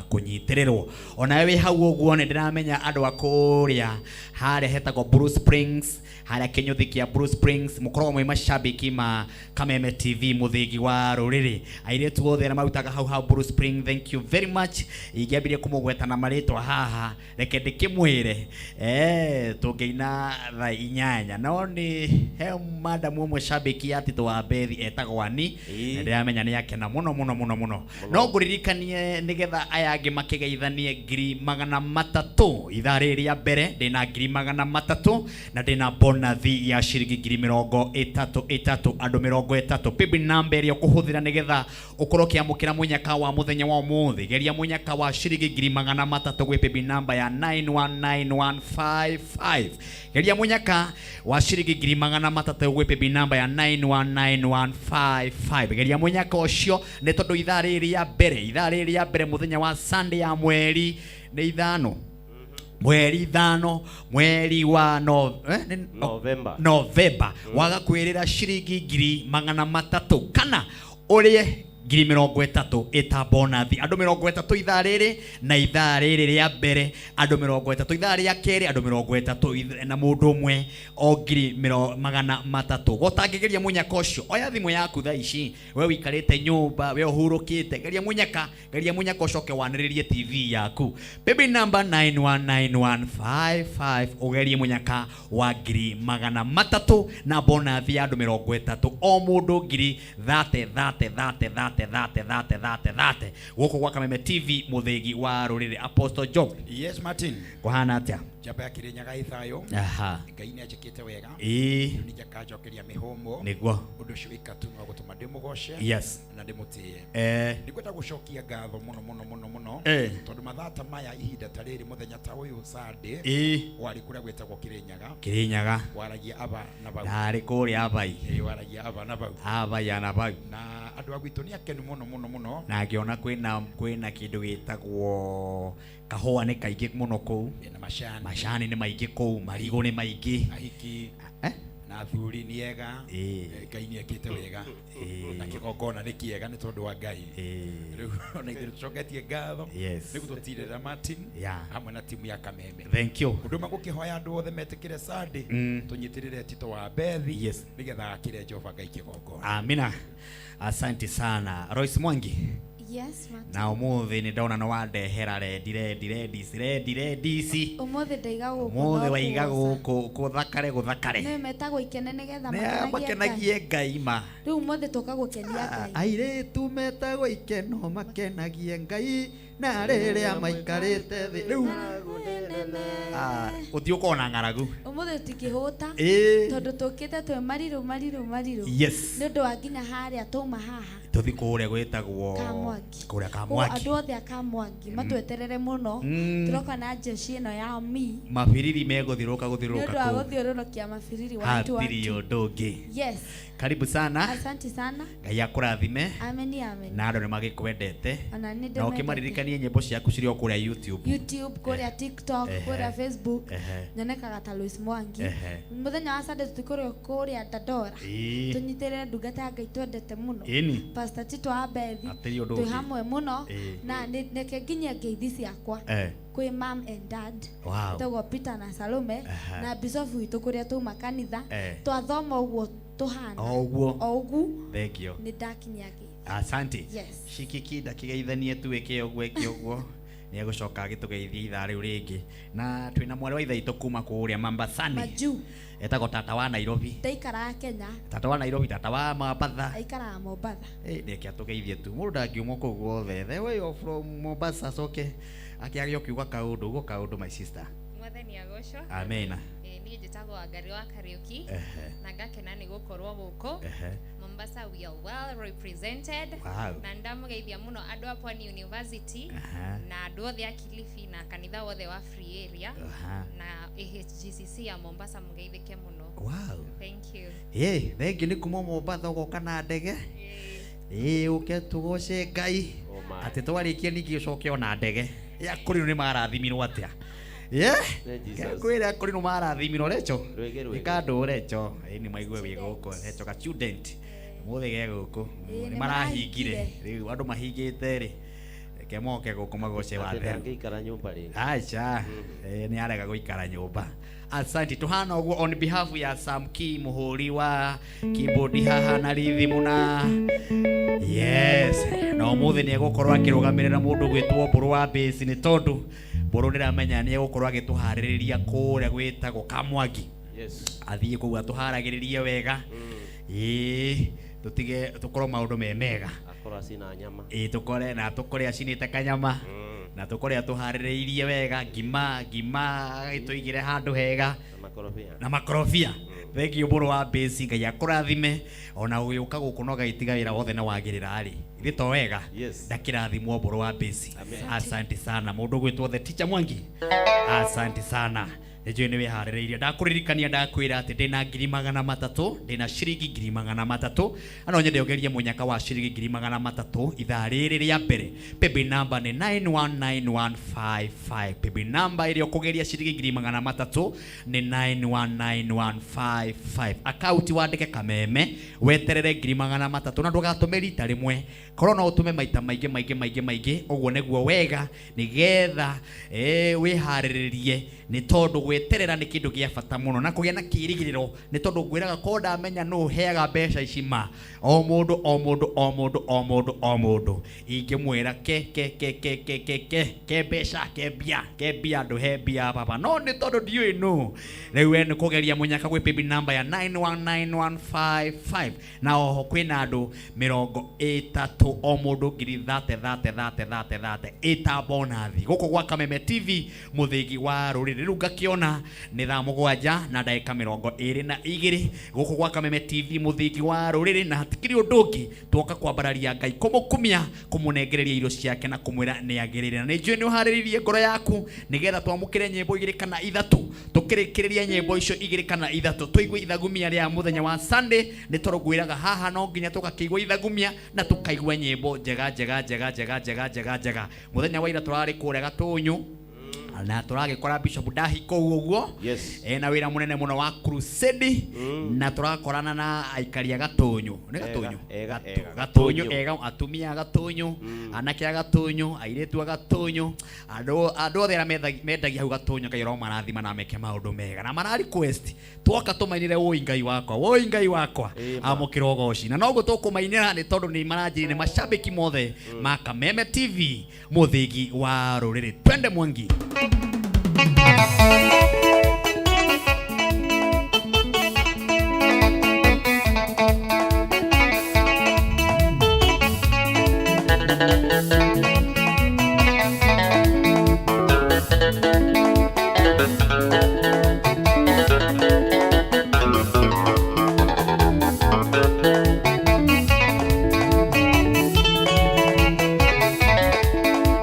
kunyitirĩrwo ona we hau ũguo nĩ ndĩramenya andũ a kũrĩa harĩa hetagwo Blue Springs harĩa kĩnyũthi kĩa Blue Springs mũkoragwo mwĩ macambĩki ma Kameme TV mũthĩgi wa rũrĩrĩ airĩtu othe na marutaga hau Blue Spring. Thank you very much. Ingĩambirie kũmũgweta na marĩtwa haha reke ndĩkĩmwĩre tũngĩina thaa 8 no nĩ he madam ũmwe cambĩki ya Tito wa Bethi etagwo Ani na ndĩramenya nĩ yakena mũno no ngũririkanie nĩgetha aya angĩ makigeithanie 300 ithaa rĩrĩa mbere ndĩna 300 na ndĩna bonathi ya ciringi 30 andũ 30 pibi number ĩrĩa ũkũhũthĩra nĩgetha ũkorwo kĩamũkĩra mũnyaka wa mũthenya wa ũmũthĩ geria mũnyaka wa ciringi 300 gwĩ pibi number ya 919155 geria mũnyaka wa ciringi 300 gwĩ pibi number ya 919155 geria mũnyaka ũcio nĩ tondũ ithaa rĩrĩa mbere mũthenya wa Sunday ya mweri nĩ 5 mweri 5 mweri wa November wagakwĩrĩra ciringi 300 kana ũrĩe 30 eta bonathi andũ 30 ithaa rĩrĩ na ithaa rĩrĩ rĩa mbere andũ 30 ithaa rĩa kerĩ andũ 30 na mũndũ ũmwe o 300 gotangĩgeria mũnyaka ũcio oya thimũ yaku thaa ici we wikarĩte nyũmba we ũhurũkĩte geria mũnyaka ũcoke wanĩrĩrie TV yaku baby number 919155 ũgerie mũnyaka wa 300 na bonathi ya andũ 30 o mũndũ 30 gũkũ gwa Kameme TV mũthĩgi wa rũrĩrĩ Apostle Job. Yes Martin. Kũhana atĩa? Jamba ya Kirinyaga ithayo. Ngai nĩ ajĩkĩte wega. Nĩ njakanjokeria mĩhũmũ. Nĩguo. Ũndũ ũcio ikatu no gũtũma ndĩmũgoce. Yes. Na ndĩmũtĩe. Nĩ kwenda gũcokia ngatho mũno. Tondũ mathata maya ihinda ta rĩrĩ mũthenya ta ũyũ Sunday. Warĩ kũrĩa gwĩtagwo Kirinyaga. Waragia aba na bau. Narĩ kũrĩa abai. Waragia aba na bau. Abaya na bau. Na andũ a gwitũ nĩ akenu mũno. Na ngĩona kwĩna kĩndũ gĩtagwo kahũa nĩ kaingĩ mũno kũu na macani nĩ maingĩ kũu marigũ nĩ maingĩ ahiki na thuri nĩ ega Ngai nĩ ekĩte wega na kĩgongona nĩ kĩega nĩ tondũ wa Ngai rĩu ona ithuĩ tũcoketie ngatho nĩguo tũtirĩra Martin hamwe na timu ya Kameme. Thank you. Ũndũ magũkĩhoya andũ othe metĩkĩre Sunday tũnyitĩrĩre Tito wa Bethi nĩgetha akĩre Jehova Ngai kĩgongona. Amina. Asante sana Royce Mwangi. Yes, Martin. Na ũmũthĩ nĩ ndona no wandehera redi ũmũthĩ ndaiga gũkũ ũmũthĩ waiga gũkũ gũthakare nĩ metagwo ikene nĩgetha makenagie Ngai ma rĩu ũmũthĩ tũka gũkenia Ngai airĩtu metagwo ikeno makenagie Ngai na rĩrĩa maikarĩte thĩ rĩu ũthiĩ ũkona ng'aragu ũmũthĩ tikĩhũta tondũ tũkĩte twĩ marirũ nĩ ũndũ wa nginya harĩa tũma haha tũthi kũrĩa gwĩtagwo kũrĩa Kamwaki andũ othe a Kamwaki matweterere mũno tũroka na jeshi ĩno ya mabiriri megũthiũrũrũka nĩ ũndũ wa gũthiũrũrũkia mabiriri watu ũndũ ũngĩ. Yes. Karibu sana. Asante sana. Ngai akũrathime. Amen. Na andũ nĩ magĩkwendete. Na ũkĩmaririkanie nyĩmbo ciaku cirĩ o kũrĩa YouTube, kũrĩa TikTok, kũrĩa Facebook. Nyonekaga ta Lois Mwangi. Mũthenya wa Sunday tũtikũrĩa kũrĩa Dandora. Tũnyitĩrĩre ndungata ya Ngai twendete mũno. Pastor Tito wa Bethi. Twĩ hamwe mũno na nĩke nginya ngeithi ciakwa. Kwĩ mom and dad. Tagwo Peter na Salome na Bishop witũ kũrĩa tuma kanitha. Twathoma ũguo tuhana ogu thank you ni dakinya gi asante. Yes. Shikiki ndakigeithanie tuweke ũguo nĩ egũcoka agĩtũgeithia ithaa rĩu rĩngĩ na twĩna mwarĩ wa ithaitũ kuma kũrĩa Mombasani Maju etagwo tata wa Nairobi ndaikara Kenya tata wa Nairobi tata wa Mombasa aikara Mombasa ndeke atũgeithie tu mũndũ ndangiuma kũu guothe the way of from Mombasa soke akĩaria kiuga kaũndũ my sister mwathani agocwo. Amen. Niĩ njĩtagwo Wangari wa Kariuki na ngakena nĩ gũkorwo gũkũ Mombasa we are well represented. Na ndamũgeithia mũno andũ a Pwani University na andũ othe a Kilifi na kanitha wothe wa Free Area na AHGCC ya Mombasa mũgeithĩke mũno. Wow. Thank you. Thank you. Nĩ kuma Mombasa ũgoka na ndege ũke tũgoce Ngai atĩ twarĩkia ningĩ ũcoke ona ndege ya kũrĩ nĩ marathimirwo atĩa kwĩra kũrĩ no marathimirwo Recho ikandũ Recho nĩ maigue wĩ gũkũ Recho ka student mũthĩ ge gũkũ nĩ marahingire rĩu andũ mahingĩte rĩ reke moke gukuma goce wa thera ngikara nyumba ri acha ni arega guikara nyumba. Asante tuhana uguo on behalf ya Sam Ki muhuri wa keyboard haha na rhythm na yes no muthi ni gukorwo akirugamirira mundu gwitwo Mburu wa Bass ni tondu Mburu ndiramenya ni gukorwo agituhaririria kuria gwitagwo Kamwangi. Yes athie kuga tuharagiririe wega tutige tukorwo maundu mega akora sina nyama tukore na tukore acinite kanyama na tukore tuhaririirie wega ngima gituigire handu hega na makorofia thank you Mburu wa Bass ngai akurathime ona ugiuka gukunoga itigaira wothe na wagirira ri gito wega ndakirathimwo Mburu wa Bass. Asante sana mundu gwitwo the teacher Mwangi, asante sana Ejo ni wehaririirie ndakuririkania ndakwira ati ndina 300 ndina ciringi 300 ano nyende ongerie munyaka wa ciringi 300 ithaa riri ria mbere. Pepe number ni 919155 pepe number ile okugeria ciringi 300 ni 919155 account wandike Kameme weterere 300 na ndugatume rita rimwe korona utume maita maige uguo neguo wega nigetha wihariririe ni tondu gweterera ni kindu gia bata muno na kugia na kirigiriro ni tondu ngwiraga ko ndamenya no heaga mbeca icima o mundu ingimwira ke mbeca ke bia ndu he bia baba no ni tondu ndiui no riu ni kugeria munyaka gwi pebi number ya 919155 na oho kwina andu 30 o mundu ngiri 30 ita bonathi guko gwa Kameme TV muthigi wa ruriri riu ngakiona ni thaa 7 na ndagika 22 guko gwa Kameme TV muthigi wa ruriri na hatikiri unduki twoka kwambararia Ngai kumukumia kumunengereria irio ciake na kumwira ni agirire na njue ni uhariririe ngoro yaku nigetha twamukire nyimbo 2 kana 3 tukirikiriria nyimbo icio 2 kana 3 tuigwe ithagumia ria muthenya wa Sunday ni torogwiraga haha no nginya tukakiigwa ithagumia na tukaigwa nyimbo njega muthenya wa ira turari kuria Gatunyu na turagikora Bishop Dahi kou uguo na wira munene muno wa crusade na turakorana na aikaria Gatunyu ni Gatunyu ega atumia Gatunyu anake Gatunyu airetu Gatunyu andu othe mendagia hau Gatunyu kairo marathima na meke maundu mega na mara request twoka tumainire woi ngai wakwa amukiro goci na noguo tukumainira ni tondu ni maranjiri ni mashabiki mothe ma Kameme TV muthigi wa ruriri. Twende Mwangi.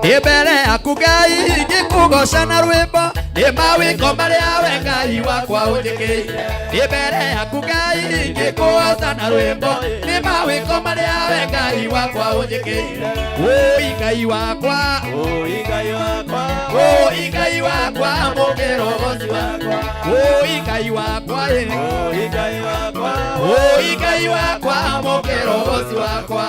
Ibere akugai gikugoca na rwimbo ni mawiko maria we Ngai wakwa unjikiire. Ibere akugai gikugoca na rwimbo ni mawiko maria we Ngai wakwa unjikiire. Oi Ngai wakwa mukiro goci wakwa oi Ngai wakwa mukiro goci wakwa.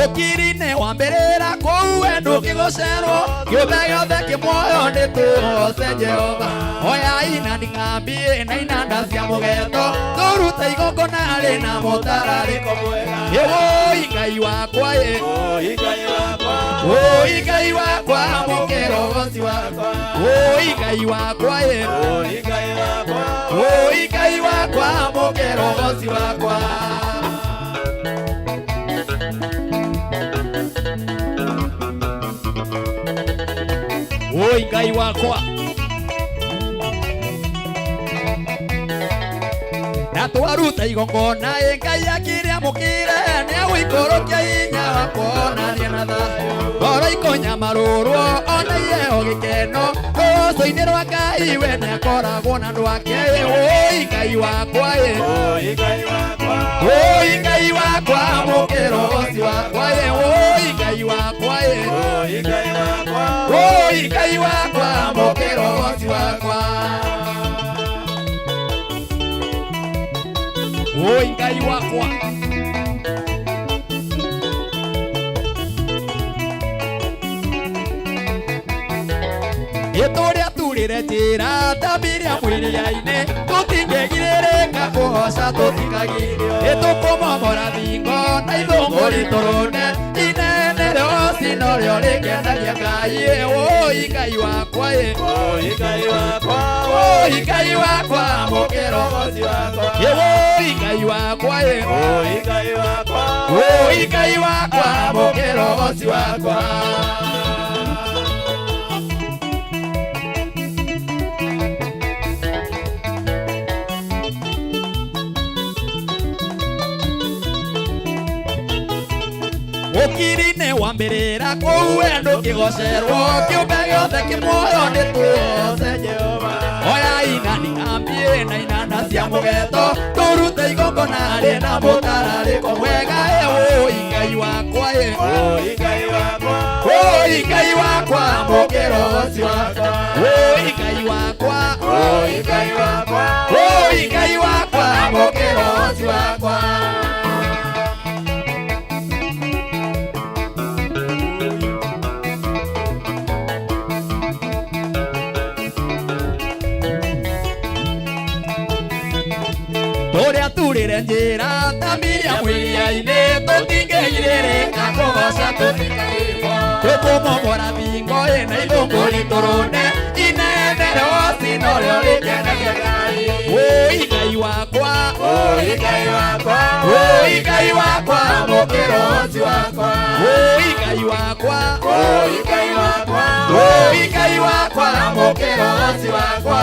Ukirine wambirira kou endo kigocerwo kiumbe giothe kimwoyo ni tuoce Jehova. Oya ina nding'ambie na inanda cia mugeto turute igongona ri na mutarariko mwega. Oi Ngai wakwa mukiro goci wakwa oi Ngai wakwa mukiro goci wakwa. Oi Ngai wakwa na twaruta igongona Ngai akiria mukire ni awikorokia inya wakona ni na thayo ngoro ikonya marurwo na yeo gikeno ucoinĩ rwa Ngai we nĩakoragwo na andũ ake oi Ngai wakwa oi Ngai wakwa mũkĩra ũhoti wakwa oi Ngai wakwa oi Ngai wakwa mũkĩra ũhoti wakwa oi Ngai wakwa Itoria turire njira tambiria mwiriaine tutingegirĩrĩka kũhoca tũtikagirio ĩtũkũmomora thingo na ithũngũ rĩtũrũne inene rĩocino rĩo rĩkenagia Ngai oi Ngai wakwa oi Ngai wakwa mũkĩra ũhoti wakwa oi Ngai wakwa oi Ngai wakwa mũkĩra ũhoti wakwa Ukiri-inĩ wambĩrĩra kũu wendo kĩgocerwo kĩũmbe gĩothe kĩmuoyo nĩ tuote Jehova oya inani ambie na inanda cia mũgeto tũrute igongona rĩna mũtararĩko mwega oi Ngai wakwa oi Ngai wakwa mũkĩra ũhoti wakwa oi Ngai wakwa oi Ngai wakwa mũkĩra ũhoti wakwa Toria turire njira tambiria mwiriaine tutingegirĩrĩka kũhoca tũtikagirio tũkũmomora thingo na ithũngũ rĩtũrũne inene rĩocino rĩo rĩkenagia Ngai oi Ngai wakwa oi Ngai wakwa mũkĩra ũhoti wakwa oi Ngai wakwa oi Ngai wakwa mũkĩra ũhoti wakwa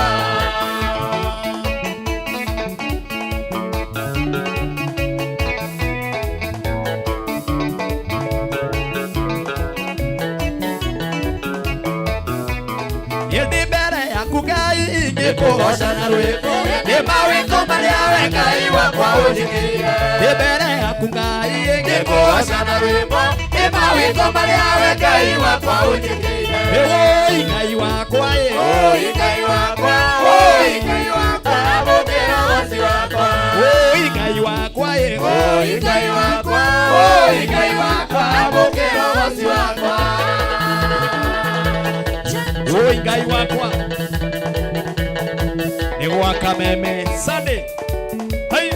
Kũgoca na rwĩmbo nĩ mawĩko marĩa we Ngai wakwa ũnjĩkĩire mbere yaku Ngai ngĩkũgoca na rwĩmbo nĩ mawĩko marĩa we Ngai wakwa ũnjĩkĩire oi Ngai wakwa oi Ngai wakwa mũkĩra ũhoti wakwa oi Ngai wakwa oi Ngai wakwa mũkĩra ũhoti wakwa oi Ngai wakwa Nigwa Kameme Sunday. Hey.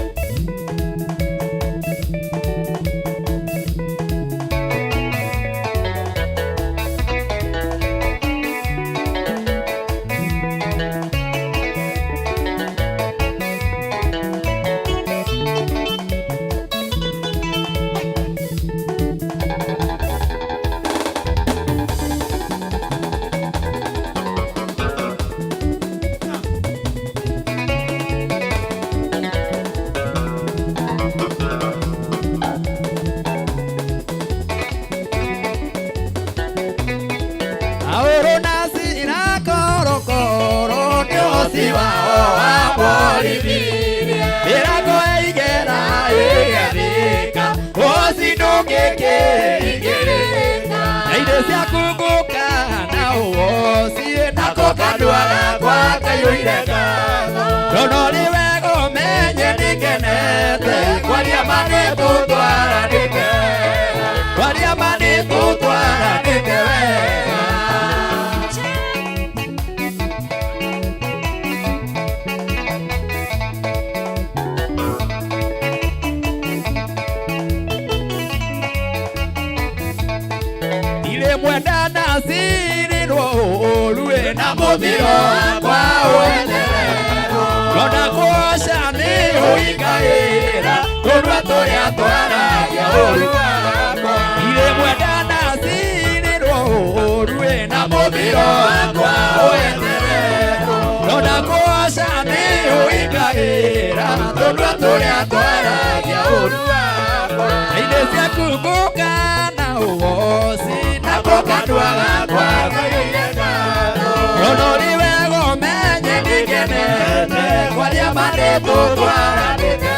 nagoka ndwagakwa ngayoire ngatho ronori wego menye ndigenete kwaria manĩtũ twaranĩte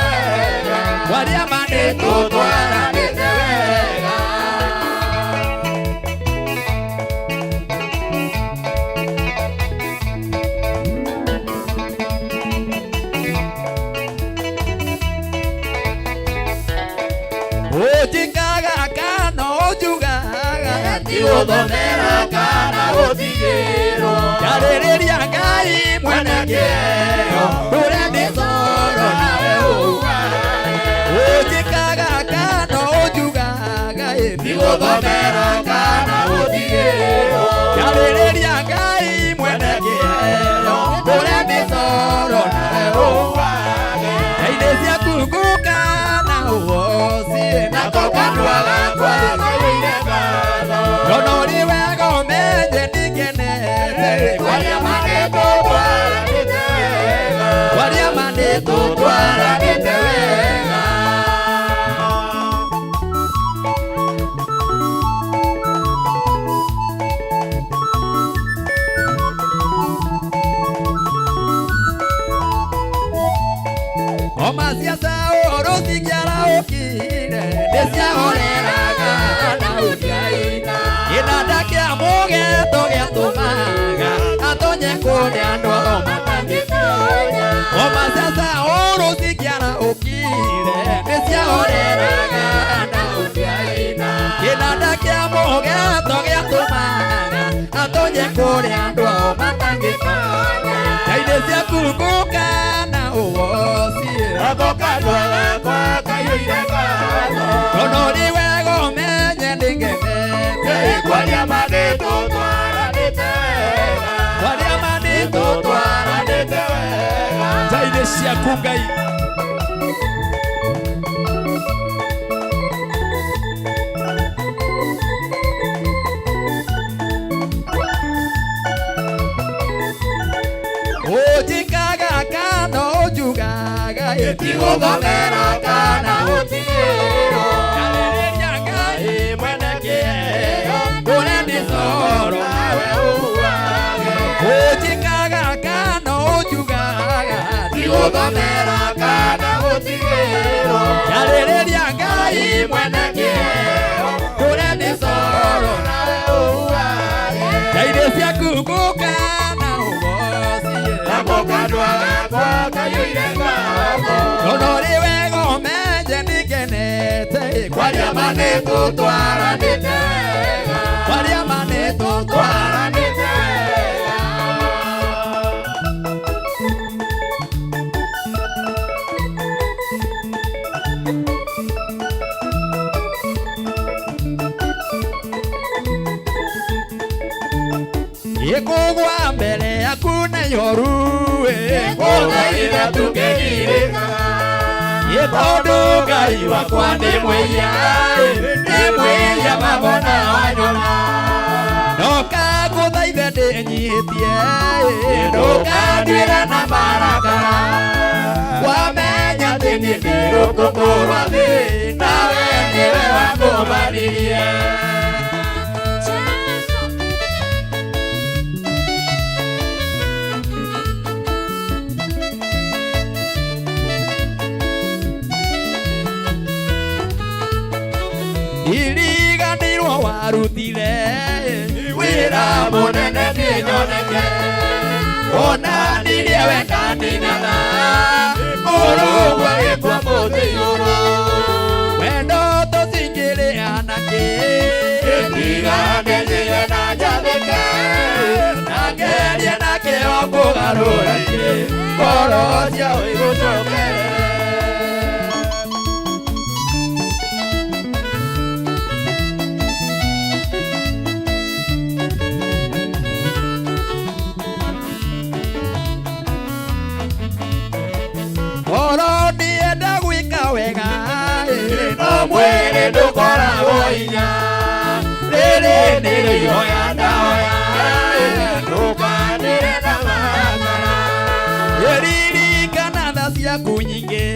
wega kwaria manĩtũ twaranĩte wega ũnjikaga kana ũnjugaga tigũthomera kana gũtigĩrwo njarĩrĩria Ngai mwene kĩheo ndũrendi coro nawe ũgage ũnjikaga kana ũnjugaga tigũthomera kana gũtigĩrwo njarĩrĩria Ngai mwene kĩheo ndũrendi coro nawe ũgage ndeithĩ ciaku ngũka na ũhocie nagoka ndwagakwa ngayoire ngatho ronori wega ũmenye ndigenete kwaria manĩtũ twaranĩte wega kwaria manĩtũ twaranĩte wega Omasiasa orosikiara okire nĩciahoreraga na ũthiaina gĩtanda kĩa mũgeto gĩatũmaga atonye kũrĩa andũ matangĩtonya Omasiasa orosikiara okire nĩciahoreraga na ũthiaina gĩtanda kĩa mũgeto gĩatũmaga atonye kũrĩa andũ matangĩtonya ndeithĩ ciaku ngũka na ũhocie nagoka ndwagakwa ngayoire ngatho ronori wega ũmenye ndigenete kwaria manĩtũ twaranĩte wega kwaria manĩtũ twaranĩte wega ndeithĩ ciaku Ngai ũnjikaga kana ũnjugaga tigũthomera kana gũtigĩrwo njarĩrĩria Ngai mwene kĩheo ndũrendi coro nawe ũgage ũnjikaga kana ũnjugaga tigũthomera kana gũtigĩrwo njarĩrĩria Ngai mwene kĩheo ndũrendi coro nawe ũgage ndeithĩ ciaku ngũka na ũhocie nagoka ndwagakwa ngayoire ngatho ronori wega ũmenye ndigenete kwaria manĩtũ twaranĩte wega kwaria manĩtũ twaranĩte wega Ikugwa mbere yaku na ihoru ngũthaitha tũngĩgirĩka tondũ Ngai wakwa nĩ mwĩhia mabona wanyona ndoka ngũthaithe ndĩnyihĩtie ndũkanduĩra na marakara wamenya atĩ niĩ ndĩ rũkũngũ rwa thĩ nawe nĩwe wakũmbanirie iriganĩirwo warutire wĩra mũnene nĩnyoneke onanirie wendaninana mũrũgwo gĩkwa mũthĩ igũrũ wendo tũcingĩrĩ anake ĩtiganĩnyire na njathĩke na ngerie na kĩo kũgarũranie ngoro ciao igũcokere mwĩrĩ ndũkoragwo hinya rĩrĩ nĩrĩo ihoya ndahoya ndũkanĩre na marakara ĩririkana tha ciaku nyingĩ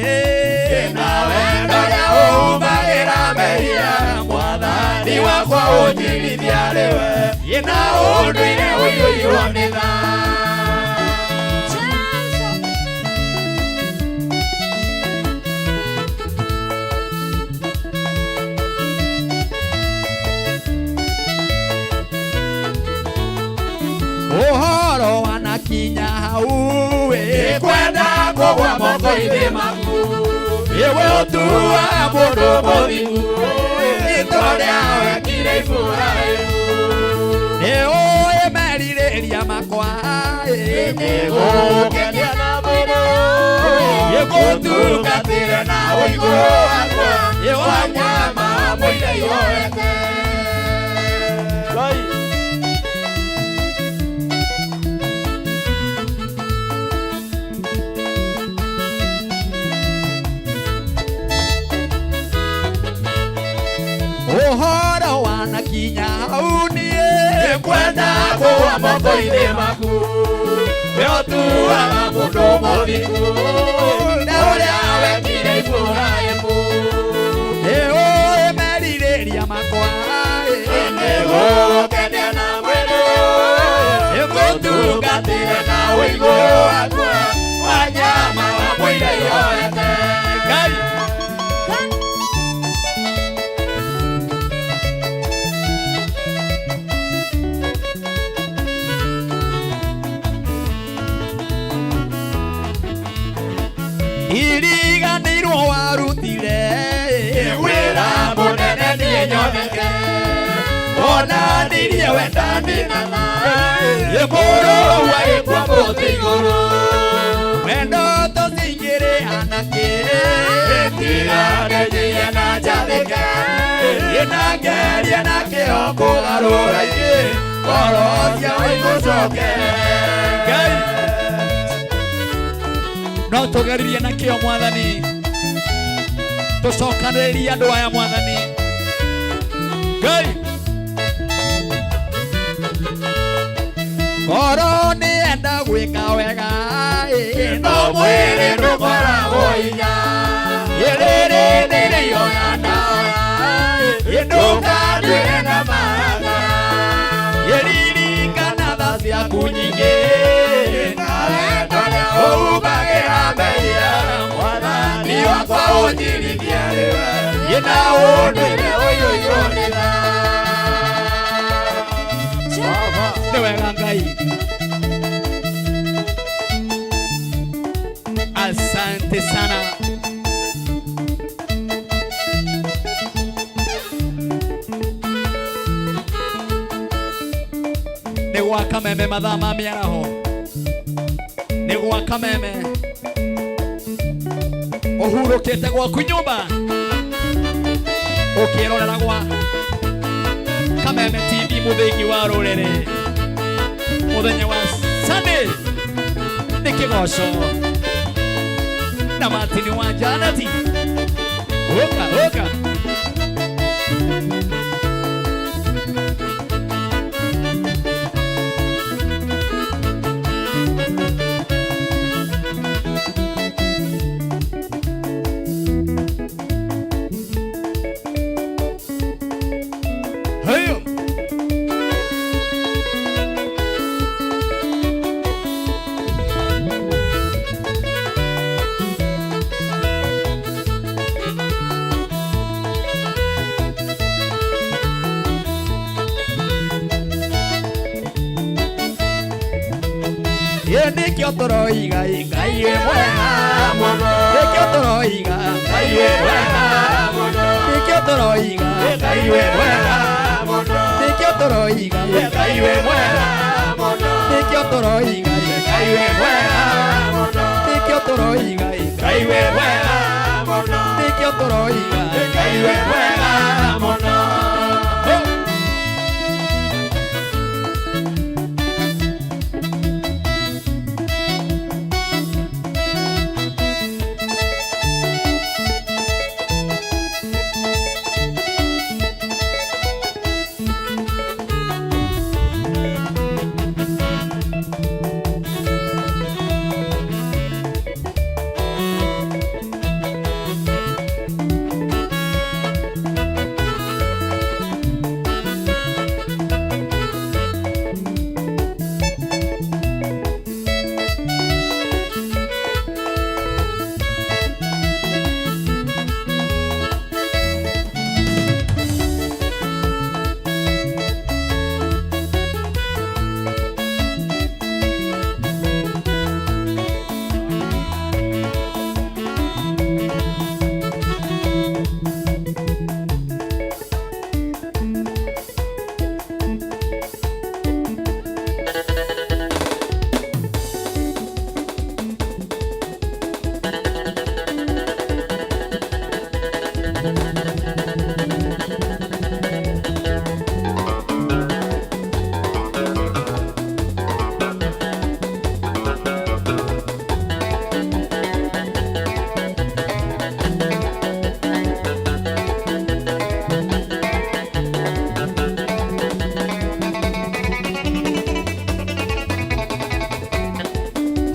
na wendo ũrĩa ũmagĩra mehia mwathani wa wakwa unjirithia riwe yena unduire uiyuirwo ni tha Uhoro wanakinya hau kwenda kugwa moko-inĩ maku iwe ũtua mũndũ mũthingu rĩĩtwa rĩa wekire Iburahĩmu nĩũĩ merirĩria makwa nĩgũgũkenia na mũno gĩgũtungatĩre na ũigũ wakwa wa nyama mũira ihoete Uhoro wanakinya hau niĩ kwenda kũgwa moko-inĩ maku we ũtuaga mũndũ mũthingu na ũrĩa wekire Iburahĩmu nĩũĩ merirĩria makwa nĩgũgũkenia na mwĩrĩ gĩgũtungatĩre na ũigũ wakwa wa nyama wa mũira ihoete Ngai iriganĩirwo warutire wĩra mũnene niĩ nyoneke wonanirie wendani na thayũ mũndũ wagĩkua mũthĩ igũrũ wendo tũcingĩrĩ anake tiganĩnyie na njathĩke na ngerie na kĩo kũgarũra ngoro cia igũcoke Ngai no tũgeririe na kĩo Mwathani tũcokanĩrĩrie andũ aya Mwathani Ngai ngoro nĩenda gwĩka wega no mwĩrĩ ndũkoragwo hinya rĩrĩ nĩrĩo na ndawa ndũkanduĩre na maraga ririkana tha ciaku nyingĩ na wendo rĩa ũhubagĩra meria Mwathani wakwa ũnjirithia rĩwe na ũndũire ũiyũirwo nĩ tha nĩ wega Ngai asante sana nĩ gwaka meme mathaa ma mĩaraho nĩ gwaka meme ũhurũkĩte gwaku nyũmba ũkĩrorera gwa Kameme TV mũthĩgi wa rũrĩrĩ mũthenya wa Sunday nĩ kĩgoco na Martin wa Janati oka Nikio tũroiga Ngai wĩ mwega mũno nikio tũroiga Ngai wĩ mwega mũno nikio tũroiga Ngai wĩ mwega mũno nikio tũroiga Ngai wĩ mwega mũno nikio tũroiga Ngai wĩ mwega mũno nikio tũroiga Ngai wĩ mwega mũno nikio tũroiga Ngai wĩ mwega mũno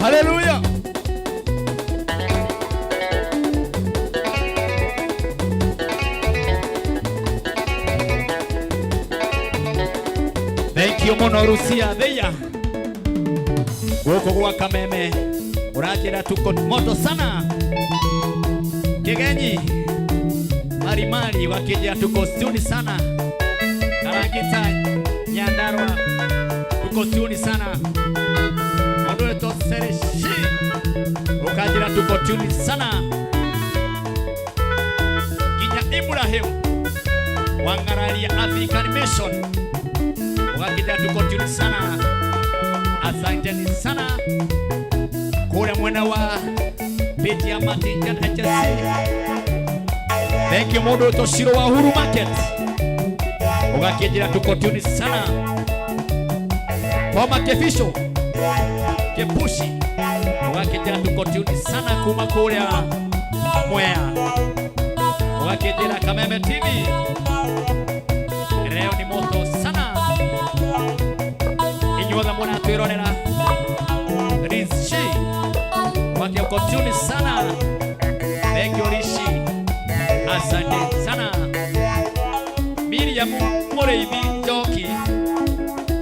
Hallelujah. Thank you muno Rusia theia. Guko gwa Kameme urajira tuko moto sana. Kigenyi Marimari wakija tuko stuni sana. Karagita Nyandarua tuko stuni sana. Madoe to sereshi ukajira tuko stuni sana. Kinya Ibrahim Wangararia African Mission wakija tuko stuni sana. Asanteni sana. Kule mwana wa Beti ya Matinja HSC. Thank you Modo Toshiro wa Uhuru Market. Ugakijira tuko tuni sana. Poma Kefisho Kepushi. Ugakijira tuko tuni sana kuma kule Mwea. Ugakijira Kameme TV. Leo ni moto sana. Inyoga mwana tuironera Rizshi wakia uko tuni sana. Thank you Rishi. Asante sana. Miriam Moreithi Njoki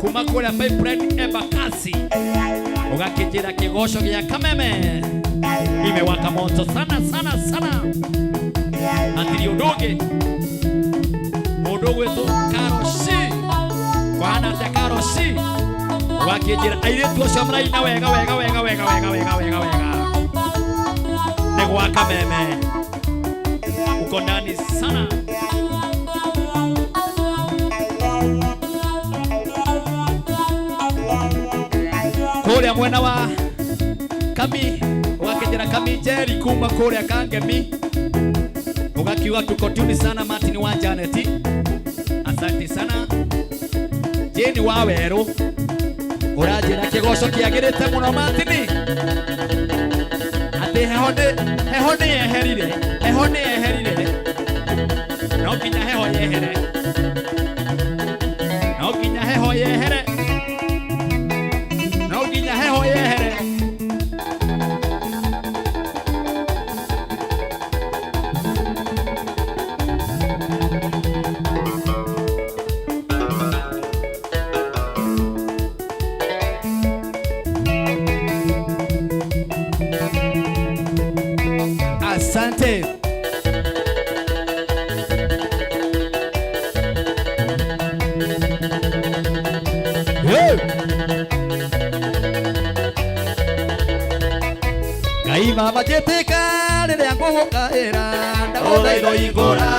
kuma kule Pipeline Embakasi. Ugakijira kigosho gya Kameme imewaka moto sana sana sana. Atiri udoge wetu Karoshi kwana ta Karoshi wakijira airetu acio maraina wega ni gwa Kameme uko ndani sana. Kule mwena wa Kami wakijira Kami Jerry kuma kule Kangemi ugakiwa tuko tuni sana. Martin wa Janeti asante sana. Jeni wa Weru urajira kigosho kiagirite muno Martin ati hehone yeherire no kinya heho yehere asante. Kaima majeteka rĩrĩa ngũgũkaĩra ndagũthaitha igũra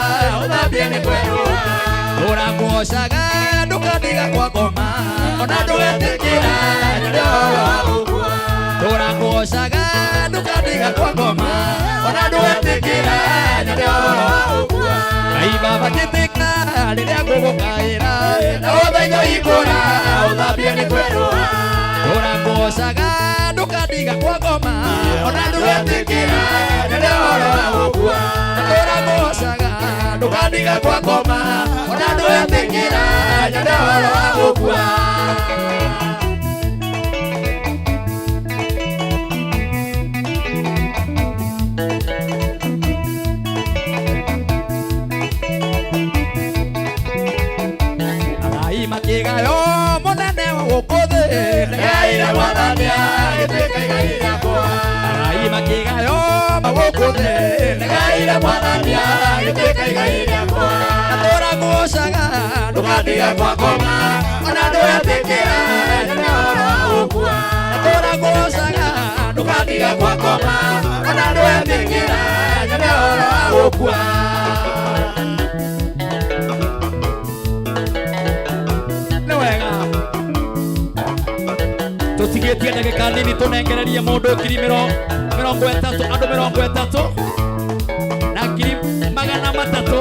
ũthambie nĩ kwerũa ũrangũgocaga ndũkandiga kwa ngoma ona ndũgetĩkĩra rĩrĩa wagũkua ũrangũgocaga ndũkandiga kwa ngoma ona ndũgetĩkĩra rĩrĩa wagũkua Kaima majeteka rĩrĩa ngũgũkaĩra ndagũthaitha igũra ũthambie nĩ kwerũa ũrangũgocaga ndũkandiga kwa ngoma ona ndũgetĩkĩra rĩrĩa wagũkua ũrangũgocaga ndũkandiga kwa ngoma ona ndũgetĩkĩra rĩrĩa wagũkua Makigayo monene gũkũthĩ nĩgaire mwathania gĩtuĩka igai rĩakwa. Makigayo magũkũthĩ nĩgaire mwathania gĩtuĩka igai rĩakwa. Natũra ngũgocaga ndũkandiga kwa ngoma ona ndũgetĩkĩra rĩrĩa wagũkua. Natũra ngũgocaga ndũkandiga kwa ngoma ona ndũgetĩkĩra rĩrĩa wagũkua. Tutigetie ndagĩka nini tunengererie mũndũ ngiri mĩrongo ĩtatũ andũ mĩrongo ĩtatũ na ngiri magana matatũ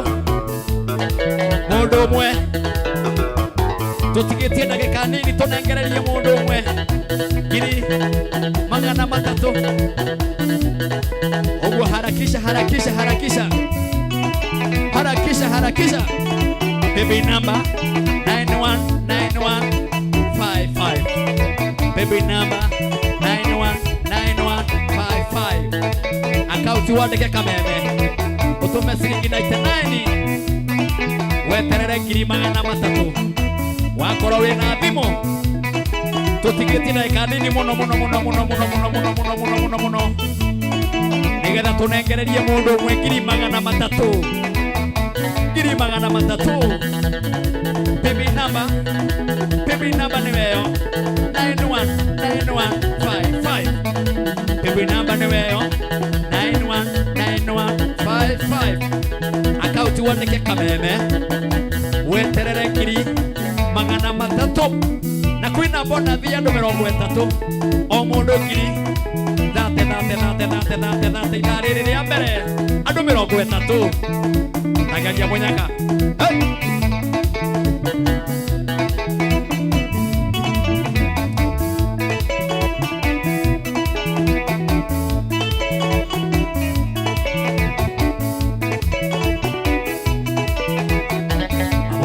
mũndũ ũmwe. Tutigetie ndagĩka nini tunengererie mũndũ ũmwe ngiri magana matatũ. Ũguo harakisha baby number 919155 baby number 919155 wandike kameme utume ciringi 99 weterere ngiri 300 wakorwo wina thimu tutigiti ndagika nini muno nigetha tunengererie mundu umwe ngiri 300 Baby number ni weyo 919155 baby number ni weyo 919155 akauti wandike kameme weterere ngiri 300 na kwina bona thia andu 30 o mundu ngiri 30 itariri ria mbere andu 30 tagaria munyaka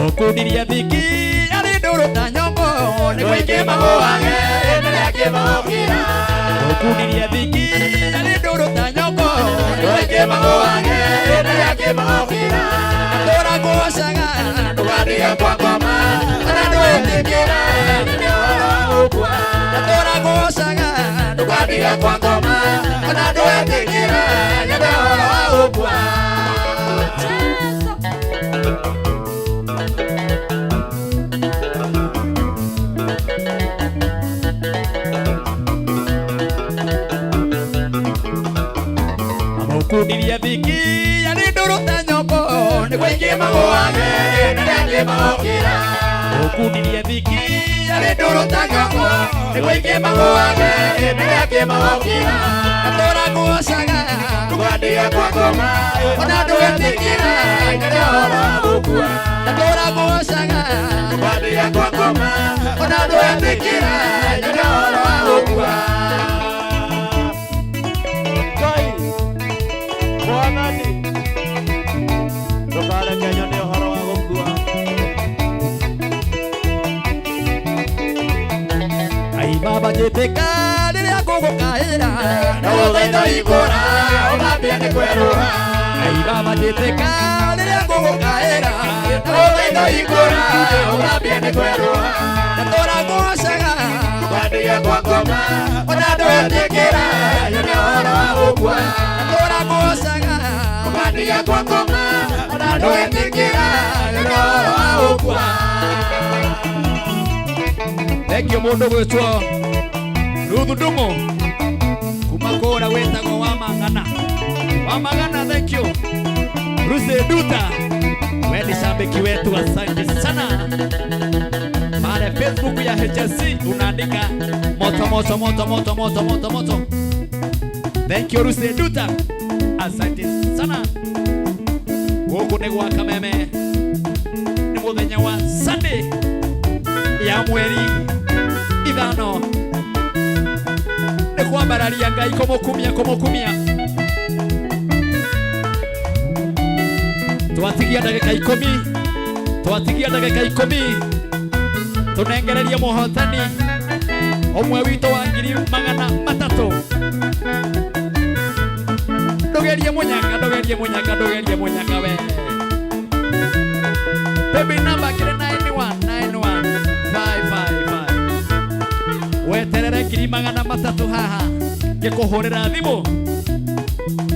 Okudiria thiki ari nduru ta nyongo ni gwike magoage endelea kimaokira Okudiria thiki ari nduru ta nyongo ni gwike magoage endelea kimaokira Ndora gocaga ndugathie kwa ngoma na ndwetikira ndio ukwa Ndora gocaga ndugathie kwa ngoma na ndwetikira ndio ukwa Okudiria thiki ari nduru ta nyongo ni gwike magoage endelea kimaokira Okudiria thiki ari nduru ta nyongo ni gwike magoage endelea kimaokira Ndora gocaga ndugathie kwa ngoma ona ndwetikira ndio ukwa Ndora gocaga ndugathie kwa ngoma ona ndwetikira ndio ukwa Baba jeteka riria gugukaira no thaitho igura uthambia ni kwerura Ai baba jeteka riria gugukaira no thaitho igura uthambia ni kwerura Ndora gocaga ndugathie kwa ngoma ona ndwetikira ni horo wa ukwa Ndora gocaga ndugathie kwa ngoma ona ndwetikira ni horo wa ukwa Thank you mundu gwitwo Ruthu Ndung'u kuma kura wetagwo wa Magana thank you Bruce Duta we ni shabiki wetu asante sana pale Facebook ya HSC unaandika moto thank you Bruce Duta asante sana huku ni gwa kameme ni muthenya wa Sunday ya mweri ithano kwambararia Ngai kumukumia twatigia ndagika 10 tunengereria muhotani omwe wito wa ngiri 300 ndogerie munyaka we baby number kile 919155 weterere ngiri 300 haha ngikuhurira thimu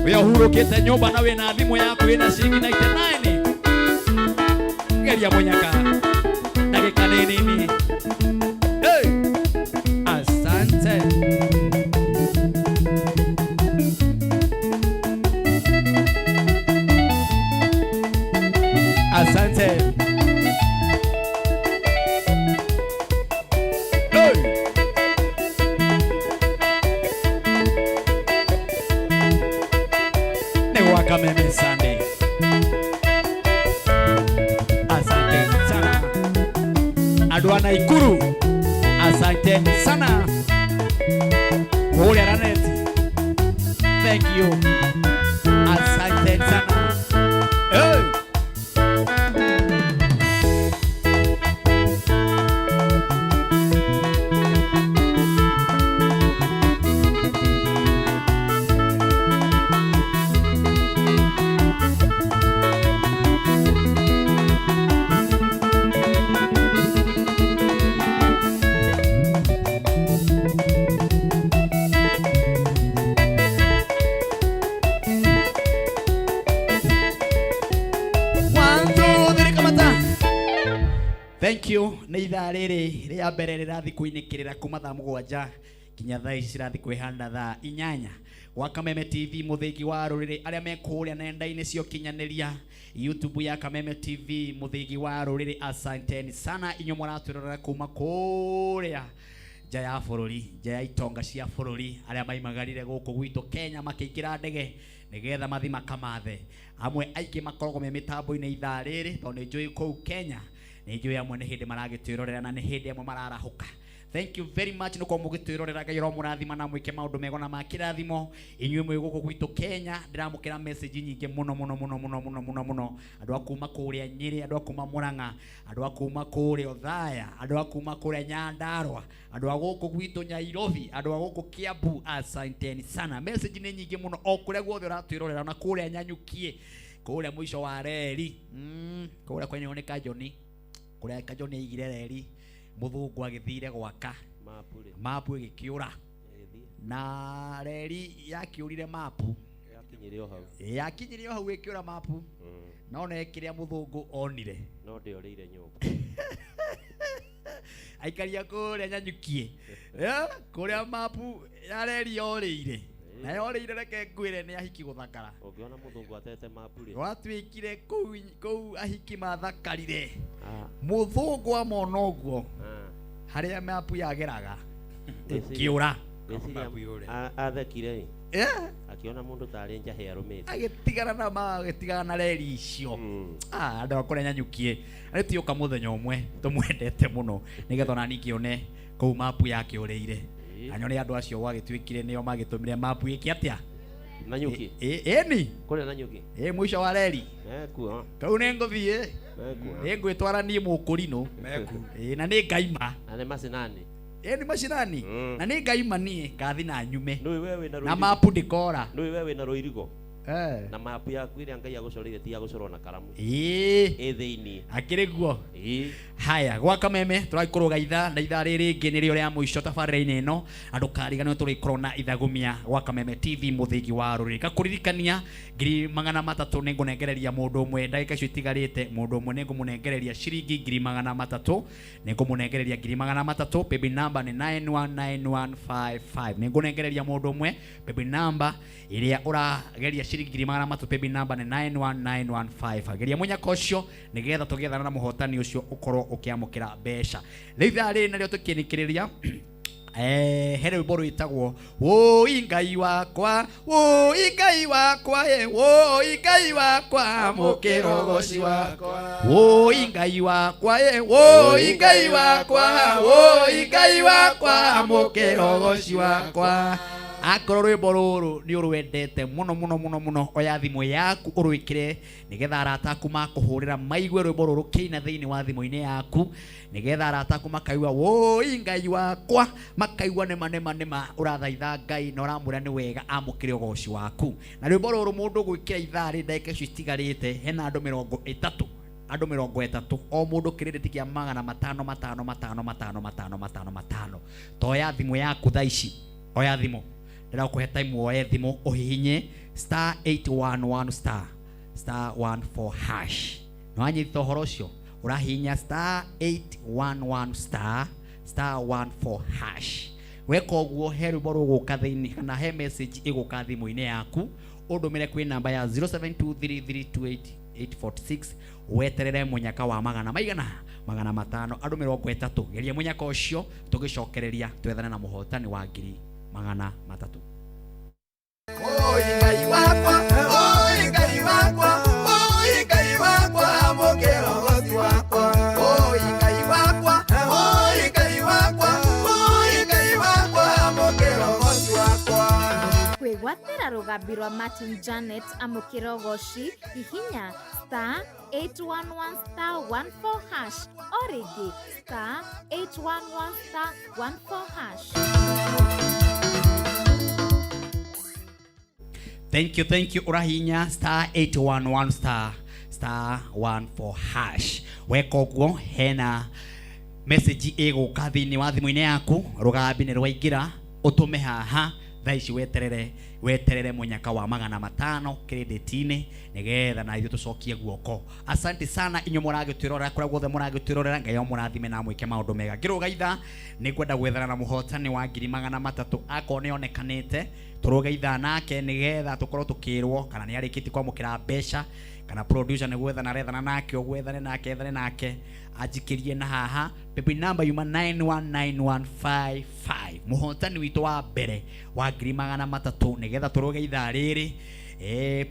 we uhurukite nyumba na wina thimu yaku ina ciringi 99 geria munyaka ndagika nini hey asante Kameme Sunday. Asante sana. Adwana Ikuru. Asante sana. Holy Ranet. Thank you. Asante sana. Hey. Thank you. Nĩ ithaa rĩrĩ rĩa mbere rĩrathi kũinĩkĩrĩra kuma thaa 7 kinya thaa ici cirathi kwĩhanda thaa 8 gwa Kameme TV mũthĩgi wa rũrĩrĩ arĩa me kũrĩa nenda-inĩ cia ũkinyanĩria YouTube ya Kameme TV mũthĩgi wa rũrĩrĩ. Asanteni sana inyuĩ mũratwĩrorera kuma kũrĩa nja ya bũrũri, nja ya itonga cia bũrũri, arĩa maimagarire gũkũ gwitũ Kenya makĩingĩra ndege nĩgetha mathi makamathe. Amwe aingĩ makoragwo me mĩtambo-inĩ ithaa rĩrĩ tondũ nĩ njũĩ kũu Kenya, nĩ njũĩ amwe nĩ hĩndĩ maragĩtwĩrorera na nĩ hĩndĩ amwe mararahũka. Thank you very much nĩko mũgĩtwĩrorera. Ngai ro mũrathima na mwĩke maũndũ mega na makĩrathimo. Inyuĩ mwĩ gũkũ gwitũ Kenya ndiramũkĩra message nyingĩ mũno. Andũ a kuma kũrĩa Nyĩrĩ, andũ a kuma Mũrang'a, andũ a kuma kũrĩa Othaya, andũ a kuma kũrĩa Nyandarua, andũ a gũkũ gwitũ Nyairobi, andũ a gũkũ Kiambu, asanteni sana. Message nĩ nyingĩ mũno o kũrĩa guothe ũratwĩrorera na kũrĩa Nyanyukie, kũrĩa mũico wa reri, kũrĩa kwenye one Kajoni, kũrĩa Kajoni aigire reri, mũthũngũ agĩthire gwaka mapu ĩgĩkĩũra na reri yakĩũrire mapu yakinyire o hau ĩkĩũra mapu no nĩ kĩrĩa mũthũngũ onire no ndĩorĩire nyũmba aikaria kũrĩa Nyanyukie kũrĩa mapu ya reri yorĩire na yorĩire reke ngwĩre nĩ ahiki gũthakara. Ũngĩona mũthũngũ atete mapu rĩ watwĩkire kũu ahiki mathakarire mũthũngũ amona ũguo harĩa mapu yageraga ĩkĩũra athekire akiona mũndũ tarĩ njahĩ arũmĩte agĩtigana na reri icio. Andũ akũrĩa Nyanyukie nĩ tioka mũthenya ũmwe tũmwendete mũno nĩgetha ona ningĩone kũu mapu yakĩũrĩire anyone andũ acio gwagĩtuĩkire nĩo magĩtũmire mapu ĩkĩ atĩa Nanyuki ĩni kũrĩa Nanyuki mũico wa reri kuo kau nĩ ngũthiĩ nĩ ngwĩtwara niĩ mũkũrinũ na nĩ ngaima na nĩ macinani nĩ macinani na nĩ ngaima niĩ ngathi na nyume na na mapu ndĩkora wewe wĩna rũirigo na mapu yaku ĩrĩa Ngai agũcoreire ti agũcorwo na karamu thĩinĩ akĩrĩ guo. Haya gwa Kameme tũragĩkorwo ithaa na ithaa rĩrĩ rĩngĩ nĩrĩo rĩa mũico tabarĩra-inĩ ĩno. Andũ kariganĩrwo tũrĩkorwo na ithagumia gwa Kameme TV mũthĩgi wa rũrĩrĩ. Ngakũririkania 300 nĩ ngũnengereria mũndũ ũmwe ndagĩka icio itigarĩte. Mũndũ ũmwe nĩ ngũmũnengereria ciringi 300 nĩ ngũmũnengereria 300. Baby number nĩ 919155 nĩ ngũnengereria mũndũ ũmwe. Baby number ĩrĩa ũrageria ciringi 300 baby number nĩ 91915. Ageria mũnyaka ũcio nĩgetha tũgethana na mũhotani ũcio ũkorwo ũkĩamũkĩra mbeca. Rĩu ithaa rĩrĩ narĩo tũkĩnĩkĩrĩria here rwĩmbo rwĩtagwo woi Ngai wakwa woi Ngai wakwa woi Ngai wakwa mũkĩrogoci wakwa woi Ngai wakwa woi Ngai wakwa woi Ngai wakwa mũkĩrogoci wakwa. Akorwo rwĩmbo rũrũ nĩ ũrwendete mũno oya thimũ yaku ũrwĩkĩre nĩgetha arata aku makũhũrĩra maigue rwĩmbo rũrũ kĩina thĩinĩ wa thimũ-inĩ yaku nĩgetha arata aku makaigua woi Ngai wakwa makaigua nĩma ũrathaitha Ngai na ũramwĩra nĩ wega amũkĩre ũgoci waku. Na rwĩmbo rũrũ mũndũ gwĩkĩra ithaa rĩ ndagĩka icio itigarĩte hena andũ 30 andũ 30 o mũndũ kĩrĩndĩti kĩa 500 toya thimũ yaku thaa ici oya thimũ ndĩrakũhe time woye thimũ ũhihinye *811 *14# no anyita ũhoro ũcio ũrahihinya *811 *14# weka ũguo he rwĩmbo rũgũka thĩinĩ kana he message ĩgũka thimũ-inĩ yaku ũndũmĩre kwĩ namba ya 0723328846 weterere mũnyaka wa magana 500 andũ 30 geria mũnyaka ũcio tũgĩcokereria twethane na mũhotani wa 300. Oi Ngai wakwa oi Ngai wakwa oi Ngai wakwa mũkĩrogoci wakwa oi Ngai wakwa oi Ngai wakwa oi Ngai wakwa mũkĩrogoci wakwa. Kwĩgwatĩra rũgambi rwa Martin Janet amũkĩrogoci hihinya *811 *14# o rĩngĩ *811 *14#. Thank you ũrahinya *811 *14# weka ũguo hena message ĩgũka thĩinĩ wa thimũ-inĩ yaku rũgambi nĩ rwaingĩra ũtũme haha thaici weterere munyaka wa 500 credit-ini nigetha na ithu tucokie guoko. Asante sana inyo muragitwirora kura guothe muragitwirora, Ngai omurathime na mwike maundu mega. Ngirugaitha ni kwenda gwethana na muhotani wa 300 ako ni onekanite, turugaitha nake nigetha tukorwo tukirwo kana ni arikiti kwamukira mbeca, kana producer ni gwethana rethana nake ogwethane nake ethane nake ajikirie na haha. Baby number yuma 919155 muhotani witu wa mbere wa 300 nigetha turuge ithaa riri.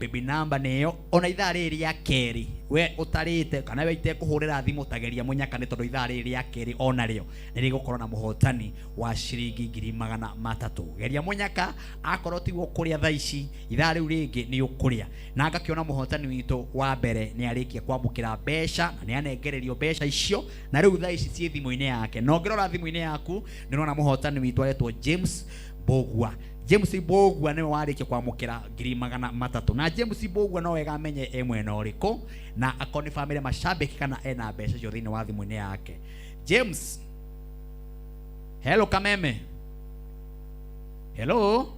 Baby number neyo ona ithaa riri ya keri we utarite kana we ite kuhurira thimu tageria munyaka ni tondu ithaa riri ya keri ona rio nirigukorwo na muhotani wa ciringi 300. Geria munyaka akorwo ti gukuria thaici ithaa riu ringi ni ukuria na ngakiona muhotani witu wa mbere ni arikia kwamukira mbeca na ni anengererio mbeca icio na riu thaici cie thimu-ini yake. No ngirora thimu-ini yaku ndirona muhotani witu aretwo James Bogwa. James Bogwa niwe warikia kwamukira 300 na James Bogwa no wega amenye mwena uriku na akoni family mashabiki kana ena mbeca cio thini wa thimu-ini yake. James, hello kameme, hello.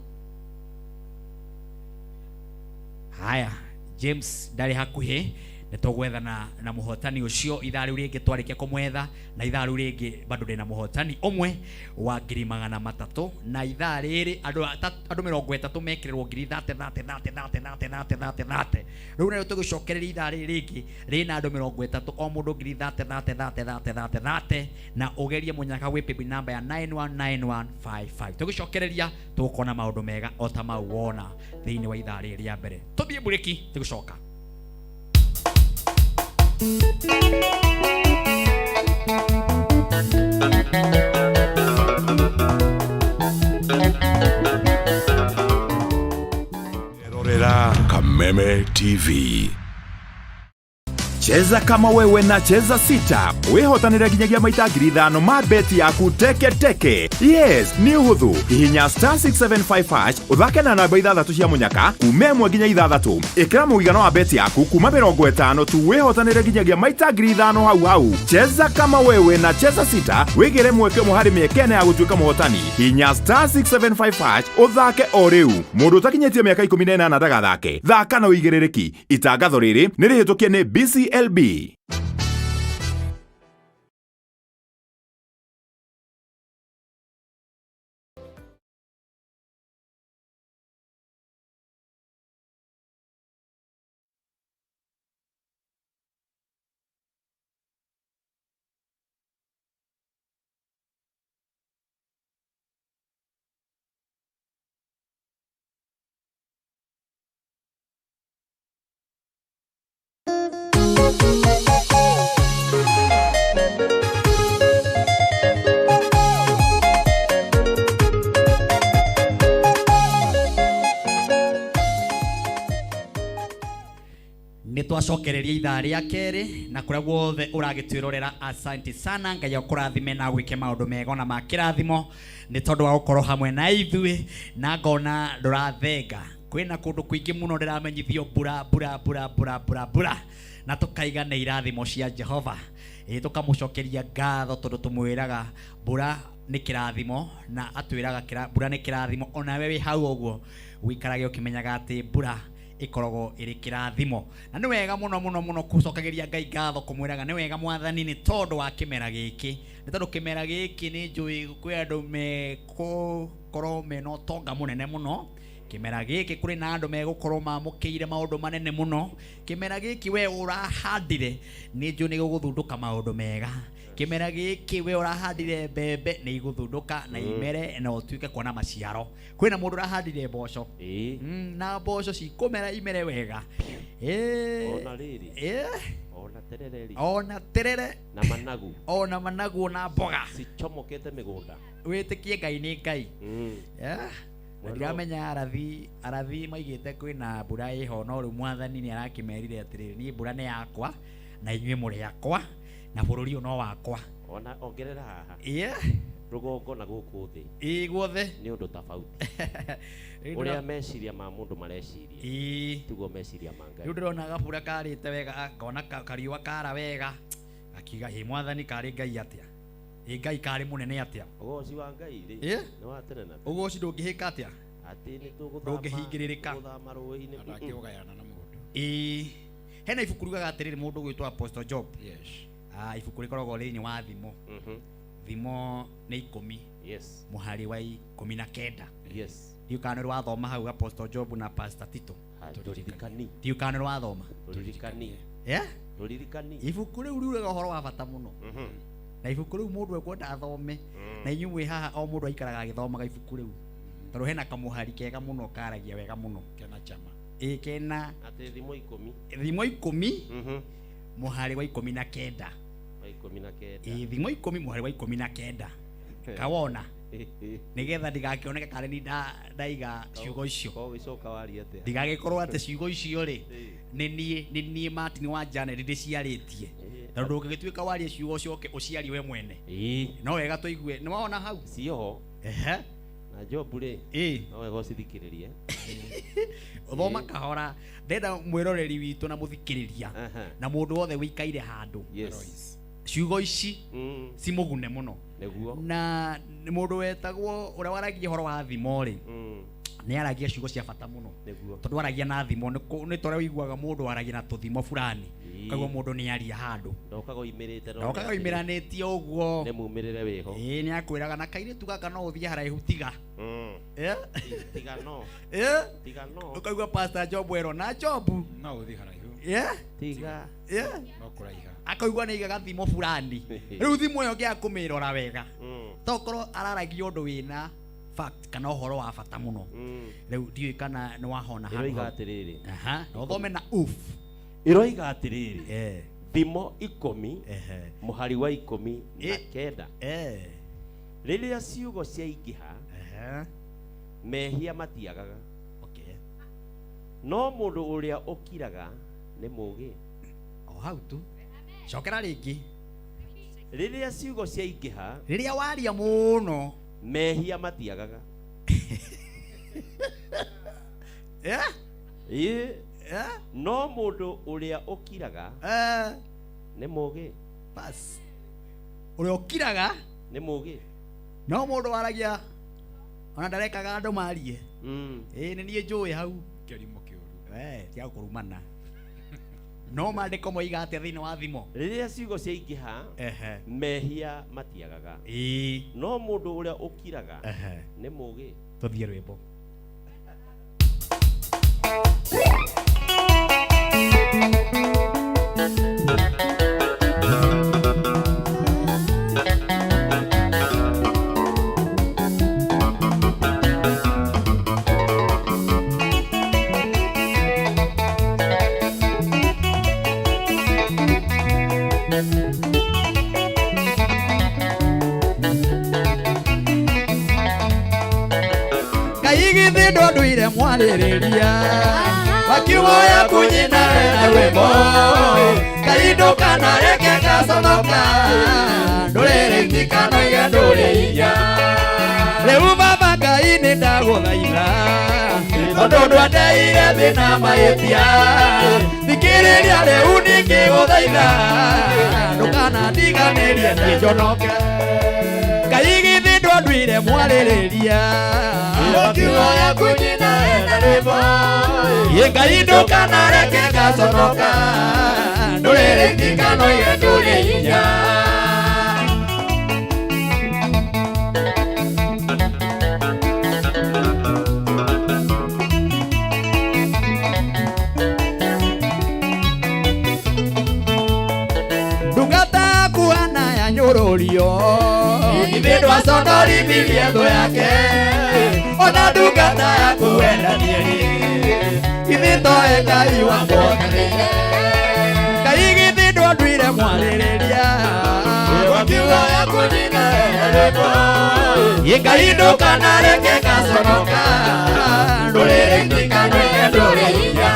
Haya, James ndari hakuhi nitugwethana na muhotani ucio ithaa riu ringi twarikia kumwetha na ithaa riu ringi bado ndina muhotani umwe wa 300 na ithaa riri andu 30 mekirwo 30 riu nayo tugicokereria ithaa riri ringi rina andu 30 o mundu 30 na ugerie munyaka wi baby number ya 919155 tugicokereria tukona maundu mega o ta mau wona thiini wa ithaa riri ya mbere. Tuthie bureki tugicoka. Erorera Kameme TV. Cheza kama wewe na cheza sita wihotanira nginyagia maita 5,000 ma beti yaku teke. Yes, ni uhuthu hihinya *675# uthake na namba 6 cia munyaka kuma 1 nginya 6. Ikira muigano wa beti yaku kuma 50 tu wihotanira nginyagia maita 5,000 hau. Cheza kama wewe na cheza sita wigire mweke muhari miekene ya gutuika muhotani. Hihinya *675# uthake o riu. Mundu utakinyetie miaka 18 ndagathake. Thaka na uigirereki. Itangatho riri nirihitukie ni BCLB. Nitwacokereria ithaa ria keri na kuria guothe uragitwirorera. Asante sana, Ngai akurathime na gwike maundu mega na makirathimo ni tondu wa gukorwo hamwe na ithui na ngona ndurathenga. Kwina kundu kuingi muno ndiramenyithio bura na tukaiga na irathimo cia Jehova. Tukamucokeria ngatho tondu tumwiraga bura ni kirathimo na atwiraga bura ni kirathimo. Ona we wi hau uguo wikarage ukimenyaga ati bura ikorogo iri kirathimo na ni wega muno kucokageria Ngai ngatho kumwiraga ni wega mwathani ni tondu wa kimera giki. Ni tondu kimera giki ni njui kwi andu megukorwo mena utonga munene muno. Kimera giki kuri na andu megukorwo mamukiire maundu manene muno. Kimera giki we urahandire ni njui ni guguthunduka maundu mega. Kimera giki we urahandire mbembe ni iguthunduka na imere na utuike kuona maciaro. Kwina mundu urahandire mboco na mboco cikumera imere wega. Ona riri ona terere na managu na mboga cicomokete migunda. Witikie Ngai ni Ngai. Ndiramenya arathi maigite kwina mbura iho no riu mwathani ni arakimerire atiriri ni mbura ni yakwa na inyue muri yakwa na bururi no wakwa. Ona ongerera haha rugongo na guku thi guothe ni undu tofauti. Uria meciria ma mundu mareciria tugo meciria ma Ngai. Ndirona gabura karite wega ngona kariwa kara wega akiga hi mwathani kari Ngai atia. Ngai kari munene atia. Ugoci wa Ngai ri ni wa tene na ugoci ndungihika atia. ati ni ndũngĩhingĩrĩrĩka gũthama rũĩ-inĩ ndakĩũgayana na mũndũ. Hena ibuku riugaga atĩrĩrĩ mũndũ gwĩtwo Apostle Job. Yes. Ibuku rĩkoragwo thĩinĩ wa thimo. Thimo nĩ 10. Yes. Mũhari wa 19. Yes. Ndiũ kana nĩ wathoma hau Apostle Job na Pastor Tito. Turirikani. Ndiũ kana nĩ wathoma. Turirikani. Turirikani. Ibuku rĩu riugaga ũhoro wa bata mũno. Na ibuku rĩu mũndũ ekwenda athome na inyuĩ mwĩ haha o mũndũ aikaraga agĩthomaga ibuku rĩu. Tondũ hena kamũhari kega mũno karagia wega mũno. Kena chama. Kena ati thimo 10. Thimo 10. Mũhari wa 19. Wa 19. Thimo 10 mũhari wa 19. Kawona. Nigetha ndigakĩoneka kana ni ndaiga ciugo icio. Ko gicoka wari ate. Ndigagĩkorwo atĩ ciugo icio rĩ nĩ niĩ Martin wa Janet ndĩciarĩtie. Tondũ ũngĩgĩtuĩka warie ciugo ũcoke ũciari we mwene. No wega tũigue nĩ waona hau. Cio. Na Job rĩ. No wega ũcithikĩrĩrie. Thoma kahora ndenda mwĩroreri witũ na mũthikĩrĩria na mũndũ wothe wĩikaire handũ. Yes. Ciugo ici cimũgune mũno. Nĩguo. Na mũndũ wetagwo ũrĩa waragia ũhoro wa thimo rĩ nĩ aragia ciugo cia bata mũno. Nĩguo. Tondũ aragia na thimo nĩ tore wĩiguaga mũndũ aragia na tũthimo fulani. Kaguo mũndũ nĩ aria handũ. Ndokaga oimĩrĩte no. Ndokaga oimĩranĩtie ũguo. Nĩ mumĩrĩre wĩho. Nĩ akwĩraga na kairĩtu gaka no ũthiĩ haraihu tiga. Tiga no. Tiga no. Ũkaigua Pastor Job ero na Job No ũthiĩ haraihu. Tiga. No kũraiha. Akaigua nĩ igaga thimo fulani. Rĩu thimo ĩyo ngĩa kũmĩrora wega. Tokorwo araragia ũndũ wĩna fact kana ũhoro wa bata mũno. Rĩu ndiũĩ kana nĩ wahona handũ. Iroiga atĩrĩrĩ. Na ũthome na oof. Iroiga atĩrĩrĩ. Thimo 10. Mũhari wa 19. Rĩrĩa ciugo ciaingĩha. Mehia matiagaga. No mũndũ ũrĩa ũkiraga nĩ mũũgĩ. O hau tu. Cokera rĩngĩ. Rĩrĩa ciugo ciaingĩha. Rĩrĩa waria mũno. Mehia matiagaga. No mũndũ ũrĩa ũkiraga nĩ mũũgĩ. Bas. Ũrĩa ũkiraga nĩ mũũgĩ. No mũndũ waragia ona ndarekaga andũ marie. Nĩ niĩ njũĩ hau. Kĩrimũ kĩũru. Tia kũrumana. No maandĩko moiga atĩa thĩinĩ wa thimo? Rĩrĩa ciugo ciaingĩha mehia matiagaga. No mũndũ ũrĩa ũkiraga nĩ mũũgĩ. Tũthiĩ rwĩmbo. Ndũire mwarĩrĩria wakiumoya kunyina na rwĩmbo kaindũka na reke gaconoka ndũrĩrĩkika noige ndũrĩiya rĩu baba Ngai nĩ ndagũthaitha tondũ ndwandeire thĩna mahĩtia thikĩrĩria rĩu nĩngĩgũthaitha ndũkanandiganĩrie niĩ njonoke Ngai githĩ ndũnduire mwarĩrĩria wakiumoya kunyina na rwĩmbo Ngai ndũkanareke gaconoka ndũrĩrĩkika noige ndũrĩiya ndungata kuana ya nyũrũrio ithuĩ ndwaconorithirie thũ yake ona ndungata yaku wendanie ithuĩ tũĩ Ngai wa mwonanĩre Ngai githĩ ndũnduire mwarĩrĩria wakiumoya kunyina na rwĩmbo Ngai ndũkanareke gaconoka ndũrĩrĩkika noige ndũrĩiya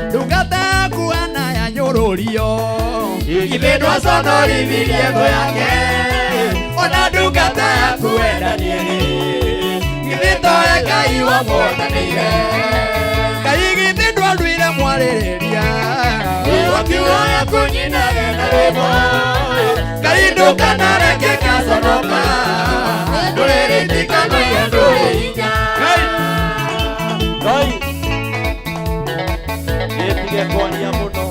ndungata kuana ya nyũrũrio ithuĩ ndwaconorithirie thũ yake ona ndungata yaku wendanie githĩ tũĩ Ngai Ngai wa mothanire Kaigite ndwaluire mwariria Wakiwaya kunyinage na rwĩmbo Ngai ndukanareke gaconoka Ndũrĩrĩtikanagia ndũrĩ hinya Ngai Gĩtige kwaria mũno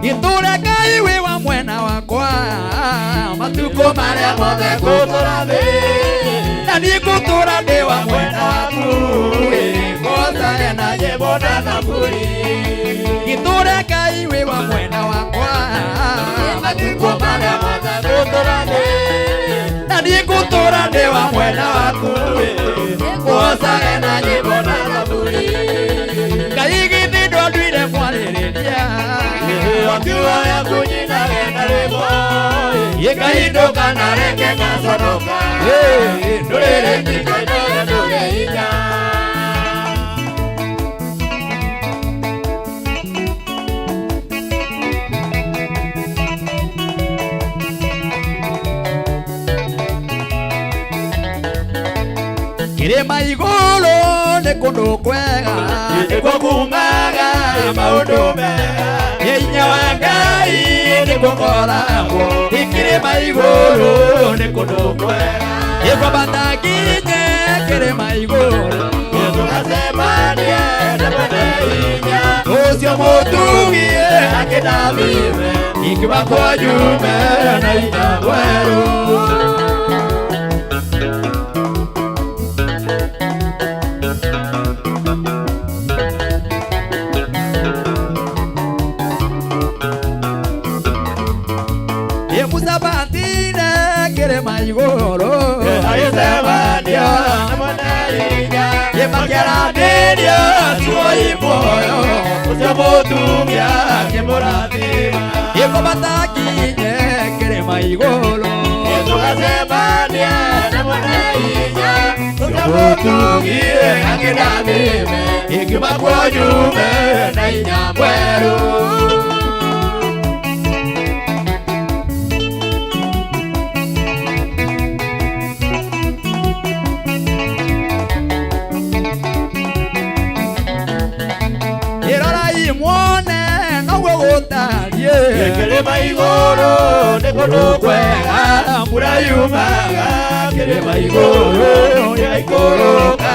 Gĩtũũra Ngai wĩ wa mwena wakwa Matukũ marĩa mothe Ngũtũra thĩ Na niĩ ngũtũũra ndĩ wa mwena waku Ngoca na nyĩmbo na thaburi Gĩtũũra Ngai wĩ wa mwena wakwa Matukũ marĩa mothe ngũtũra thĩ Na niĩ ngũtũũra ndĩ wa mwena waku Ngoca na nyĩmbo na thaburi Ngai githĩ ndwanduire mwarĩrĩria Wakiwaya kunyinage na rwĩmbo Ngai ndukanareke gaconoka Ndũrĩrĩtikanagia ndũrĩ hinya Kĩrĩma igũrũ nĩ kũndũ kwega Nĩkuo kumaga maũndũ mega Hinya wa Ngai nĩguo ngoragwo Kĩrĩma igũrũ nĩ kũndũ kwega Ngwambata nginye kĩrĩma igũrũ Tũgacemania na mwene hinya Ũcio mũtugie akĩndathime Ingiuma kwanyu na hinya mwerũ Musabatine kĩrĩma igũrũ Agĩcemania na mwene hinya Makĩaranĩria tuoi muoyo Ũcio mũtumia akĩmũrathima Ngwambata nginye kĩrĩma igũrũ Tũgacemania na mwene hinya Ũcio mũtugie akĩndathime Ingiuma kwanyu na hinya mwerũ Muone noguo gũtariĩ Kĩrĩma igũrũ nĩ kũndũ kwega Mbura yumaga kĩrĩma igũrũ Gĩaikũrũka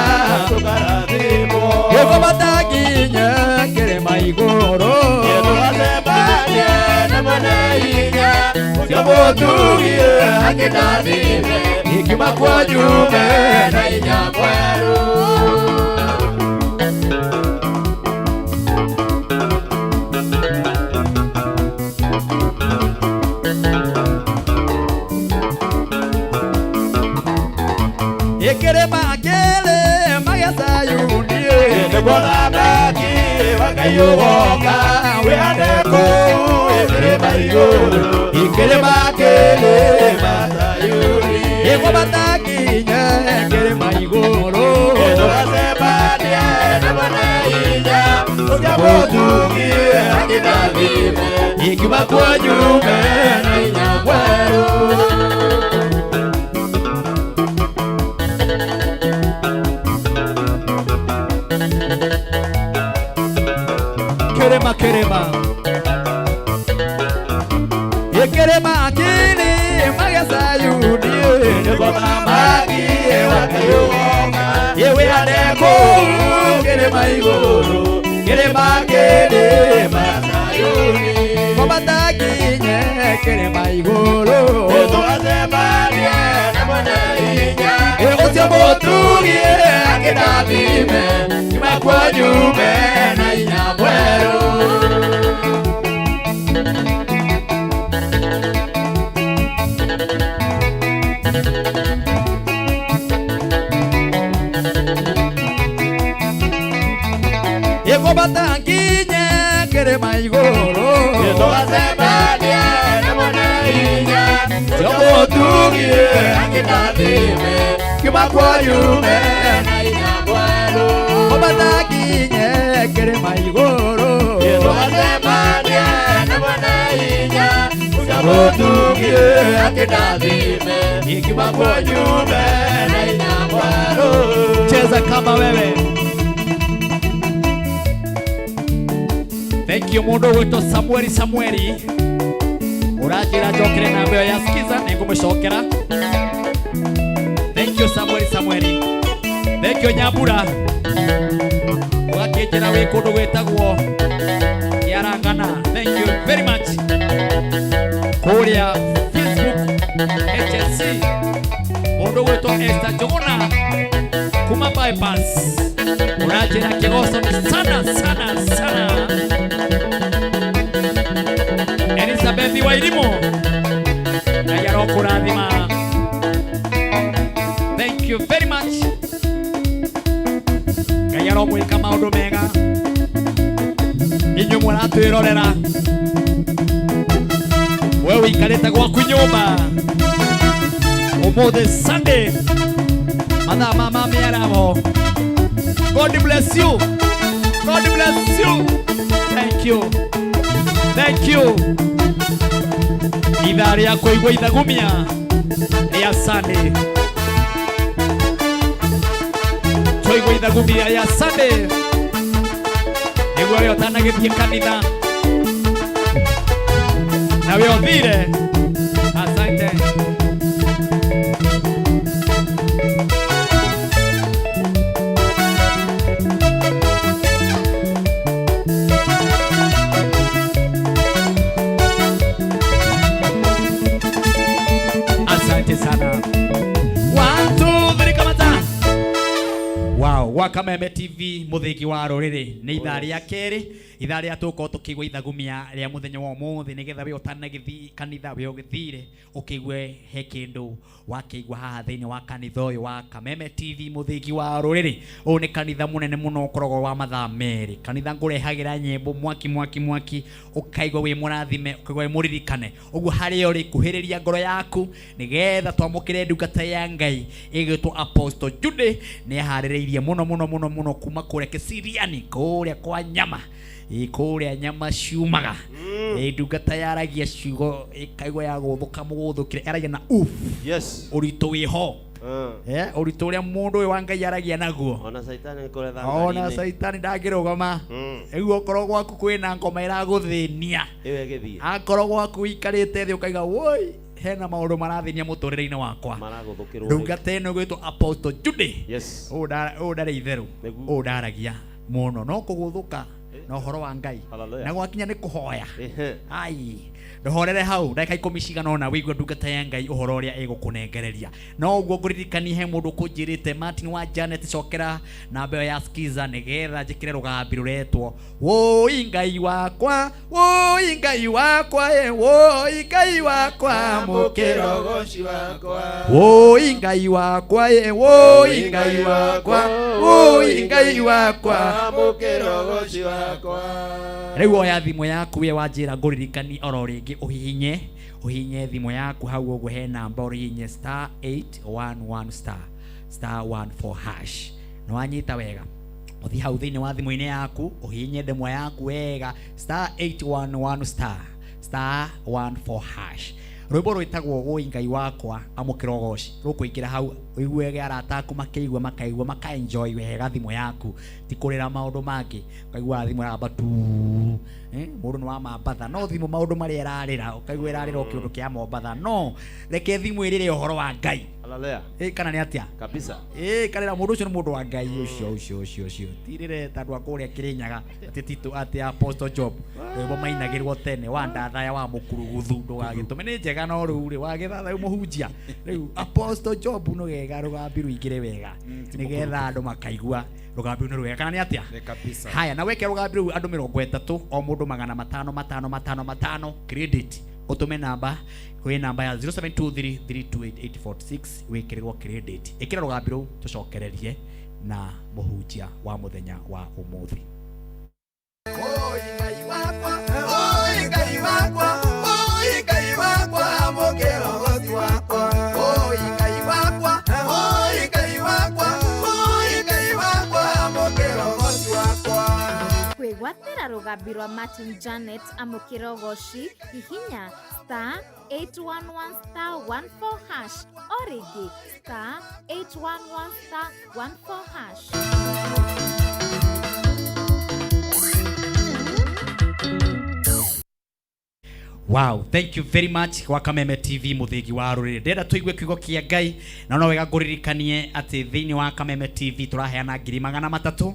tũkarathimwo Ngwambata nginye kĩrĩma igũrũ Tũgacemania na mwene hinya Ũcio mũtugie akĩndathime Ingiuma kwanyu na hinya mwerũ Kĩrĩma kĩrĩma gĩa Sayuni Nĩguonangaki wa Ngai ũgoka wĩhande kũu kĩrĩma igũrũ Kĩrĩma kĩrĩma Sayuni Ngwambata nginye kĩrĩma igũrũ Tũgacemania na mwene hinya Ũcio mũtugie akĩndathime Ingiuma kwanyu na hinya mwerũ Kĩrĩma kĩrĩma Kĩrĩma kĩrĩma gĩa Sayuni Nĩguonangaki wa Ngai ũgoka wĩhande kũu kĩrĩma igũrũ Kĩrĩma kĩrĩma Sayuni Ngwambata nginye kĩrĩma igũrũ Tũgacemania na mwene hinya Ũcio mũtugie akĩndathime Ingiuma kwanyu na hinya mwerũ Ngwambata nginye kĩrĩma igũrũ Tũgacemania na mwene hinya Ũcio mũtugie akĩndathime Ingiuma kwanyu na hinya mwerũ Ngwambata nginye kĩrĩma igũrũ Tũgacemania na mwene hinya Mutugie akidadime ikiwa kwa nyumba na inyambaro. Cheza kama wewe. Thank you mundu wito Samueli. Urajira jokere na mbeo ya skiza ningumushokera. Thank you Samueli. Thank you Nyambura. Wakijira wikundu gwitagwo Yarangana. Thank you very much. Kuria Facebook HLC mundu wito Esther Jogona kuma bypass. Urajira kigoso sana. Elizabeth Wairimo Nayaro kuradhima. Thank you very much. Nayaro mwika maundu mega inyu muratwirorera wewe wikarite gwaku nyumba umuthi Sunday mathaa mama miaramo. God bless you. Thank you. Ithaa rĩa kũigua ithagumia rĩa Sunday. Tũigua ithagumia rĩa Sunday nĩguo wee ũtanagĩthiĩ kanitha na wee ũthire. Asante. Sana. 1 2 3 kamata. Wow, Wakameme TV muthiki wa ruriri ni ithaa ria keri, ithaa ria tuko tukigwa ithagumia ria muthenya wa umuthi nigetha we utanagithi kanitha we ugithire ukigwe he kindu wakigwa haha thiini wa kanitha uyu wa Kameme TV muthiki wa ruriri. U ni kanitha munene muno ukorogo wa mathaa meri. Kanitha ngurehagira nyimbo mwaki ukaigwa we murathime ukaigwa we muririkane uguo hari uri kuhiriria ngoro yaku nigetha twamukire ndungata ya Ngai igitwo Apostle Jude ni haririirie muno kuma kuria Kisiriani kuria kwa nyama kuria nyama ciumaga ndungata yaragia ciugo ikaigwa ya guthuka muguthukire aragia na yes uritu wiho uritu uria mundu uyu wa Ngai aragia naguo ona saitani ndangirugama eguo korwo gwaku kwina ngoma iraguthinia akorwo gwaku ikarite thi ukaiga woi hena maundu marathinia muturire-ini wakwa ndungata ino gwitwo Apostle Jude. Yes. Ndari itheru ndaragia muno no kuguthuka no horo wa Ngai na gwakinya ni kuhoya ai ndohorere hau ndagika 10 cigana na wigwa ndungata ya Ngai uhoro uria igukunengereria no uguo nguririkani he mundu kunjirite Martin wa Janet cokera na mbeo ya skiza nigetha njikire rugambi ruretwo woi Ngai wakwa woi Ngai wakwa woi Ngai wakwa mukirogoci wakwa woi Ngai wakwa woi Ngai wakwa woi Ngai wakwa mukirogoci wakwa. Riu oya thimu yaku we wanjira nguririkani oro ringi uhihinye thimu yaku hau uguo he namba uhihinye *811* *114# no wanyita wega uthi hau thiini wa thimu-ini yaku uhihinye ndemwa yaku wega *811* *114# rwimbo rwitagwo woi Ngai wakwa amukirogoci rukuingira hau uiguege arata aku makaigua maka-enjoy wega thimu yaku ti kurira maundu mangi ukaigua thimu ramba tu mundu ni wa mambatha no thimu maundu maria irarira ukaigua irarira kiundu kia mombatha no reke thimu irire uhoro wa Ngai. Haleluya. Kana ni atia kabisa kanira mundu ucio ni mundu wa Ngai ucio tirire tandu akuria Kirinyaga ati ati Apostle Job rwimbo mainagirwo tene wa ndathaya wa mukuruguthu ndugagitume ni njega no riu ri wa githatha umuhunjia riu Apostle Job no gega rugambi ruingire wega nigetha andu makaigua rugambi ni rwega. Kana ni atia kabisa. Haya na weke rugambi ru andu 30 o mundu 500 credit utume namba kwi namba ya 0723328846 wikirirwo credit ikira rugambi ru tucokererie na muhunjia wa muthenya wa umuthi. Oi Ngai wakwa oi Ngai wakwa oi Ngai wakwa mukirogoci wakwa oi Ngai wakwa oi Ngai wakwa oi Ngai wakwa mukirogoci wakwa. Kwĩgwatĩra gwetera rugambi rwa Martin Janet amukira ugoci hihinya star 811 star 14 hash o ringi star 811 star 14 hash. Wow, thank you very much kwa Kameme TV muthigi wa rurire. Ndenda tuigue kiugo kia Ngai na no wega nguririkanie ati thiini wa Kameme TV turaheana 300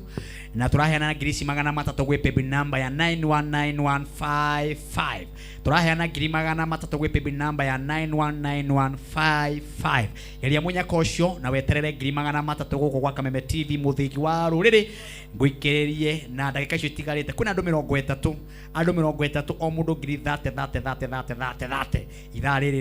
na turaheana 300 gwe paybill number ya 919155. Turaheana 300 gwe paybill number ya 919155. Elia munyaka ucio na weterere 300 guko kwa Kameme TV muthigi wa rurire nguikererie na ndagika icio itigarite. Kuna andu 30 o mundu 30 ithaa riri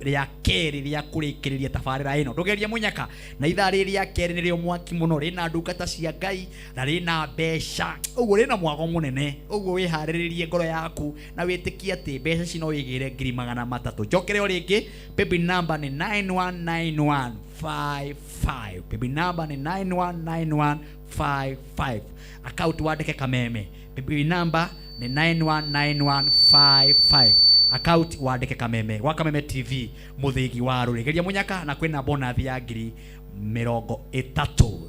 ria keri ria kurikiriria tabarira ino ndugeria munyaka na ithaa riri ria keri nirio mwaki muno rina ndungata cia Ngai na rina mbeca uguo rina mwago munene uguo wihariririe ngoro yaku na witikie ati mbeca cino wigire 300 njokere o ringi paybill number ni 919155 paybill number ni 919155 account wandike Kameme paybill number ni 919155 account wandike Kameme gwa Kameme TV muthigi wa rurire. Geria munyaka na kwina bonus ya 30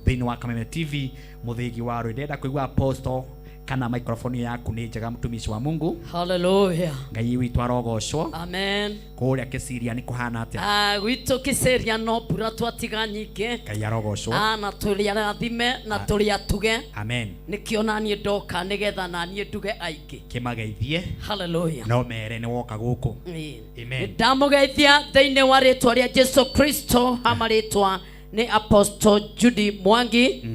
thiini wa Kameme TV muthigi wa rurire. Ndenda kuigua apostle kana microphone yaku ni njega mtumishi wa Mungu. Hallelujah. Ngai witu arogocwo. Amen. Kuria Kisiria ni kuhana atia? Gwitu Kisiria no pura twatiga nyike. Ngai arogocwo. Na tuli arathime na tuli atuge. Amen. Nikiona nie ndoka nigetha na nie nduge aingi. Kimageithie. Hallelujah. No mere ni woka guku. Amen. Ndamugeithia thiini wa ritwa ria Jesu Kristo hamaritwa ni Apostle Judy Mwangi.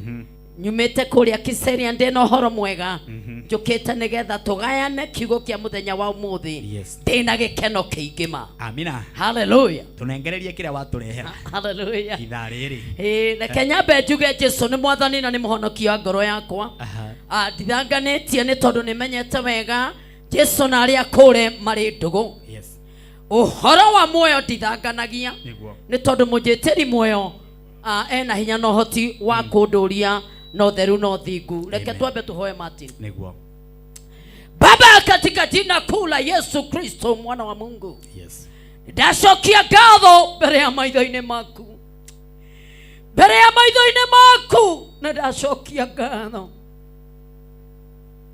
Nyumete kuria Kisiria ndeno horo mwega njukite nigetha tugayane kiugo kia muthenya wa umuthi ndina gikeno kiingima. Amina. Hallelujah. Tunengererie kira waturehera. Hallelujah. Ithaa riri reke nyambe njuge Jesu ni mwathani na ni muhonokia wa ngoro yakwa. Ndithanganitie ni tondu nimenyete wega Jesu na aria kure mari ndugu. Uhoro wa muoyo ndithanganagia ni tondu munjitiri muoyo ena hinya no hoti wa kunduria no theru no thingu. Reke twambe tuhoe Martin. Niguo. Baba, katika jina kuu la Yesu Kristo mwana wa Mungu. Ndacokia ngatho mbere ya maitho-ini maku. Mbere ya maitho-ini maku na ndacokia ngatho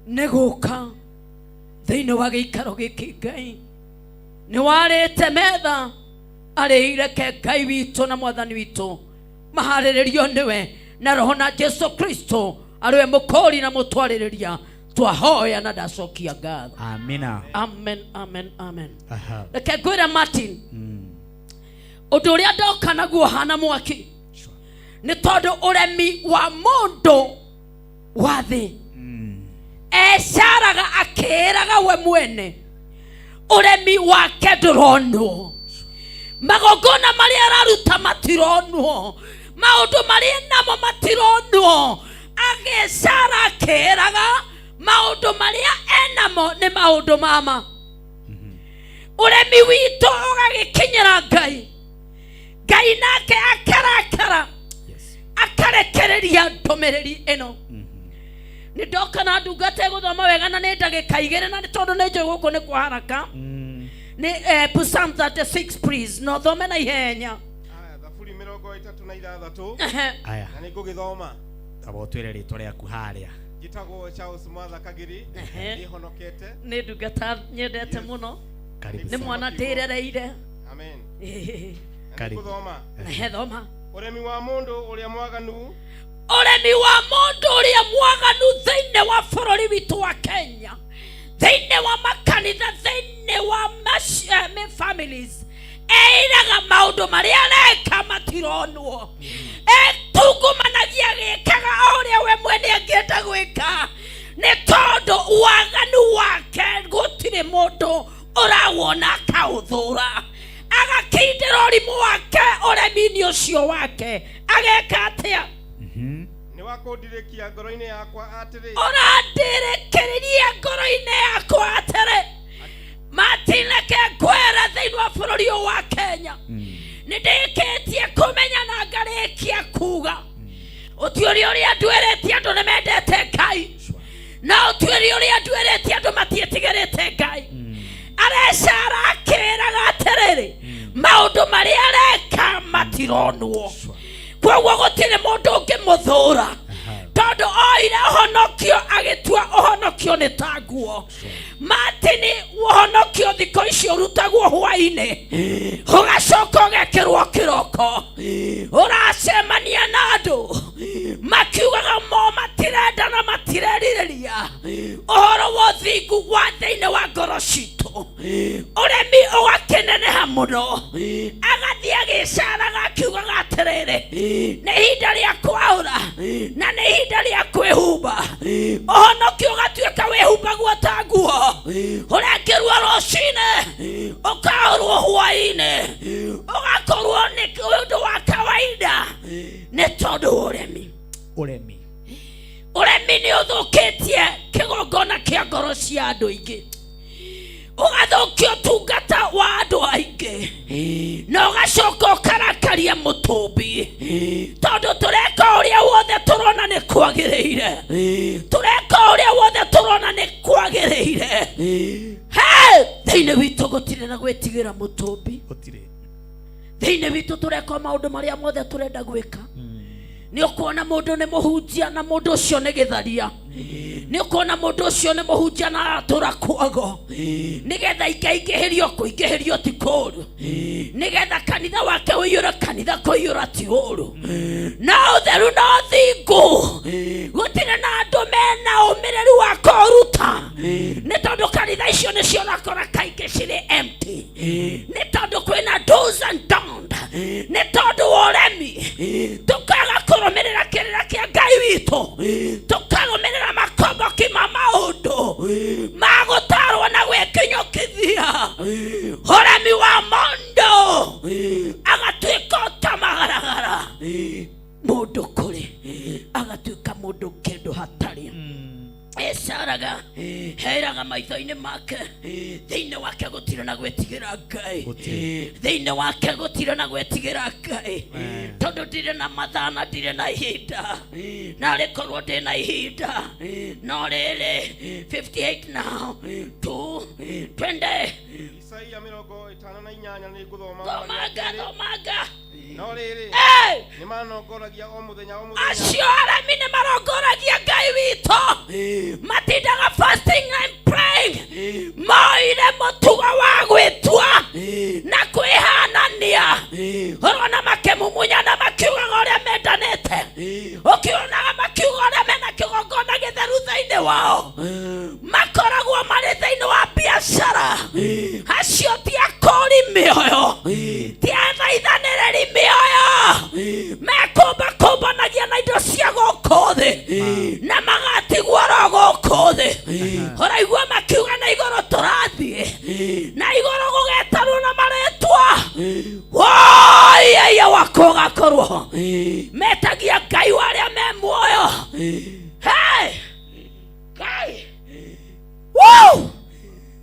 nĩ gũka thĩinĩ wa gĩikaro gĩkĩ Ngai. Nĩ warĩte metha arĩireke Ngai witũ na mwathani witũ maharĩrĩrio nĩwe na roho na Jesu Kristo ariwe mukori na mutwaririria twahoya na ndacokia ngatho. Amina. Amen, amen, amen. Reke ngwĩre Martin ũndũ ũrĩa ndoka naguo hana mwaki nĩ tondũ ũremi wa mũndũ wa thĩ ecaraga akĩraga we mwene ũremi wake ndũronwo, magongona marĩa araruta matironwo, maundu maria namo matironwo, agecara akĩraga maundu maria enamo ni maundu mama. Uremi witũ ũgagĩkinyĩra Ngai, Ngai nake akarakara akarekereria ndũmĩrĩri ĩno. Nĩ ndoka na ndungata gũthoma wega na nĩ ndagĩka 2 na nĩ tondũ nĩ njũĩ gũkũ nĩ kwa haraka. Nĩ Psalm 36 please no thome na ihenya. Thaburi 36 aya na nĩ ngũgĩthoma. Tabo twĩre rĩtwa rĩaku harĩa. Njĩtagwo Charles Mwatha Kagiri, ndĩhonokete. Nĩ ndungata nyendete mũno. Nĩ mwana ndĩrereire. Amen. Karibu. Ngũthoma. Thoma. Ũremi wa mũndũ ũrĩa mwaganu. Ũremi wa mũndũ ũrĩa mwaganu thĩinĩ wa bũrũri witũ wa Kenya, thĩinĩ wa makanitha, thĩinĩ wa families, eiraga maũndũ marĩa areka matironwo, etungumanagia gĩkaga ũrĩa we mwene angĩenda gwĩka, nĩ tondũ waganu wake gũtirĩ mũndũ ũrawona akaũthũra, agakindĩra ũrimũ wake ũremi-inĩ ũcio wake ageka atĩa? Nĩ wakũndirĩkia ngoro-inĩ yakwa atĩrĩ. Ũrandirĩkĩrĩria ngoro-inĩ yakwa atĩrĩ. Martin, reke ngwĩre thĩinĩ wa bũrũri ũyũ wa Kenya nĩ ndĩkĩtie kũmenya na ngarĩkia kuga ũtuĩria ũrĩa ndwĩrĩtie andũ nĩ mendete Ngai no twiri uri andwerete andu matietigirite Ngai arecara akiraga atiriri maundu maria areka matironwo kwoguo gutire mundu ungimuthura tondu oire uhonokio agitua uhonokio ni taguo matini uhonokio thiko icio urutagwo hwaini ugacoka ugekirwo kiroko uracemania na andu makiugaga mo matirenda na matirerireria uhoro wa thingu wa thiini wa ngoro citu uremi ugakeneneha muno agathie agicaraga akiugaga atiriri ni ihinda ria kwaura na ni ihinda ria kwihumba uhonokio ugatuika wihumbagwo ta nguo urekirwo rucine ukaurwo hwaini ugakorwo ni undu wa kawaida ni tondu uremi ni uthukitie kigongona kia ngoro cia andu ingi ugathukia utungata wa andu aingi na ugacoka ukarakaria mutumbi tondu tureka uria wothe turona ni kwagiriire thiini witu gutire na gwitigira mutumbi thiini witu tureka maundu maria mothe turenda gwika ni ukuona mundu ni muhunjia na mundu ucio ni githaria ni ukuona mundu ucio ni muhunjia na atura kwago nigetha ikaigihirio kuingihirio ti kuru nigetha kanitha wake uyura kanitha kuyura ti uru na utheru no thingu gutire na andu mena umiriri wa kuruta ni tondu kanitha icio ni cio nakora kaingi ciri empty ni tondu kwina do's and don'ts ni tondu uremi tukaga kurumirira kirira kia Ngai witu tukarumirira makomboki ma maundu magutarwo na gwikinyukithia uremi wa mondo agatuika utamagaragara mundu kuri agatuika mundu kindu hatari ecaraga heraga maitho-ini make thiini wake gutire na gwetigira Ngai thiini wake gutire na gwetigira Ngai tondu ndire na mathana ndire na ihinda na rikorwo ndi na ihinda no riri 58 now 2:20 Isaia 58 ni guthoma thomaga no riri ni manongoragia o muthenya acio aremi ni marongoragia Ngai wito matindaga fasting and praying moire mutugo wa gwitua na kwihanania urona makemumunya na makiugaga uria mendanite ukionaga makiuga uria mena kigongona githeru thiini wao makoragwo mari thiini wa biacara acio ti akori mioyo ti athaithaniriri mioyo mekumbakumbanagia na indo cia guku thi na magatigwo ro guku thi uraigua makiuga na iguru turathie na iguru gugetarwo na maretwa woiya wakugakorwo metagia Ngai waria me muoyo Ngai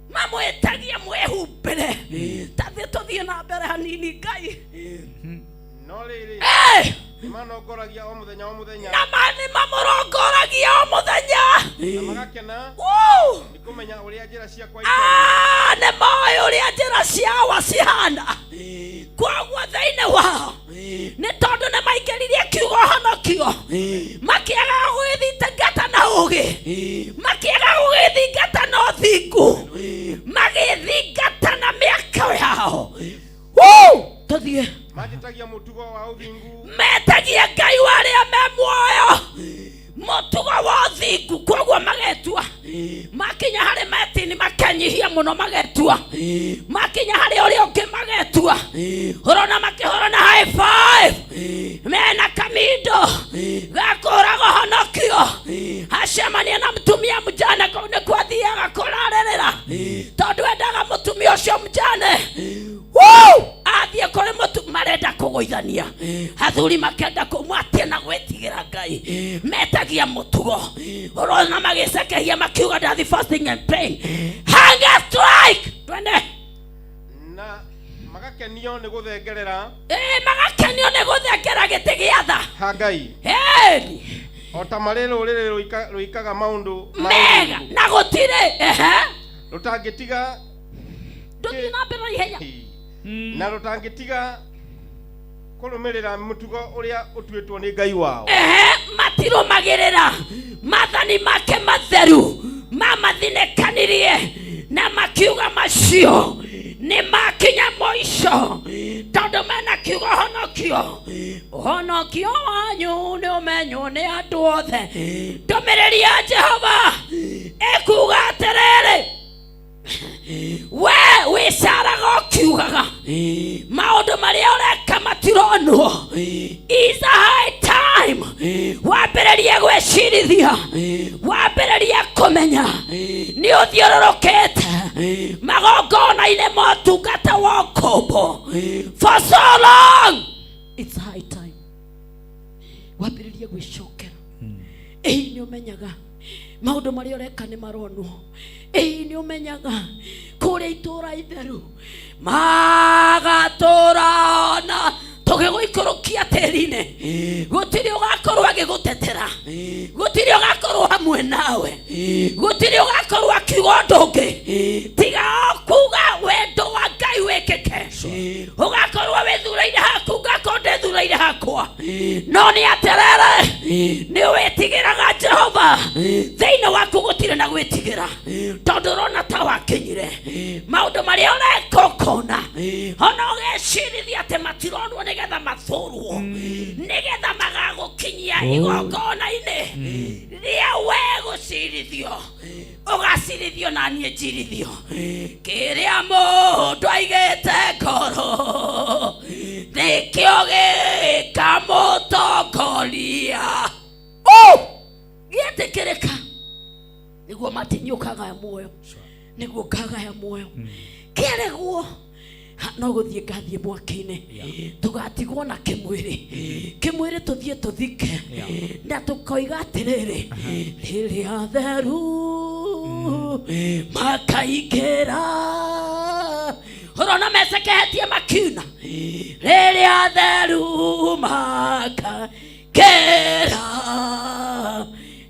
mamwetagia mwehumbire tathi tuthie na mbere hanini Ngai no riri ni manongoragia o muthenya na mani mamurongoragia o muthenya na magakena ni kumenya uria njira cia kwa ne moyo uria njira ciawa cihana kwoguo thiini wao ni tondu ni maingiririe kiugo honokio makiaga gwithingata na ugi makiaga gwithingata na uthingu magithingata na miaka yao tuthie matitagia mutugo wa uthingu metagia Ngai waria me muoyo mutugo wa uthingu kwoguo magetua makinya hari metini makanyihia muno magetua makinya hari uria ungi magetua urona makihorona high five mena kamindo gakuraga honokio hacemania na mtumia mjane kone kwathiaga kurarerera tondu endaga mutumia ucio mjane athie kore mutu marenda kugoithania athuri makenda kumwatia na gwetigira Ngai metagia mutugo urona magicekehia makiuga ndathi fasting and praying hunger strike twende na magakenio ni guthengerera magakenio ni guthengera giti gia tha Ngai ota marero rere ruikaga maundu mega na gutire rutangitiga ndukina mbere ihenya na rutangitiga kurumirira mutugo uria utuitwo ni Ngai wao matirumagirira mathani make matheru mamathinekanirie na makiuga macio ni makinya moico tondu mena kiugo honokio wanyu ni umenywo ni andu othe ndumiriri ya Jehova ekuga atiriri we wicaraga ukiugaga maundu maria ureka matironwo is a high time wambiririe gwicirithia wambiririe kumenya ni uthiururukite magongona-inĩ motungata wa ũkombo for so long. It's high time wambiririe gwicokera ni umenyaga maundu maria ureka ni maronwo ni umenyaga kuria itura itheru magaturana tugiguikurukia tiri-ini gutiri ugakorwo agigutetera gutiri ugakorwo hamwe nawe gutiri ugakorwo akiuga undu ungi tiga kuga wendo wa Ngai wikike ugakorwo withuraire haku ugakorwo ndethuraire hakwa no ni aterere ni witigiraga Jehova thiini waku gutire na gwitigira tondu rona ta wakinyire maundu maria ureka ukona ona ugecirithia ati matironwo nigetha mathurwo nigetha magagukinyia igongona-ini ria we gucirithio ugacirithio na nie njirithio kiria mundu aigite ngoro nikio gikamutongoria gietikirika niguo matinyukaga muoyo niguo kagaya muoyo kieregwo no guthie ngathie mwaki-ini tugatigwo na kimwiri tuthie tuthike na tukoiga atiriri riria theru makaingira urona mesekehetie makiuna riria theru makaingira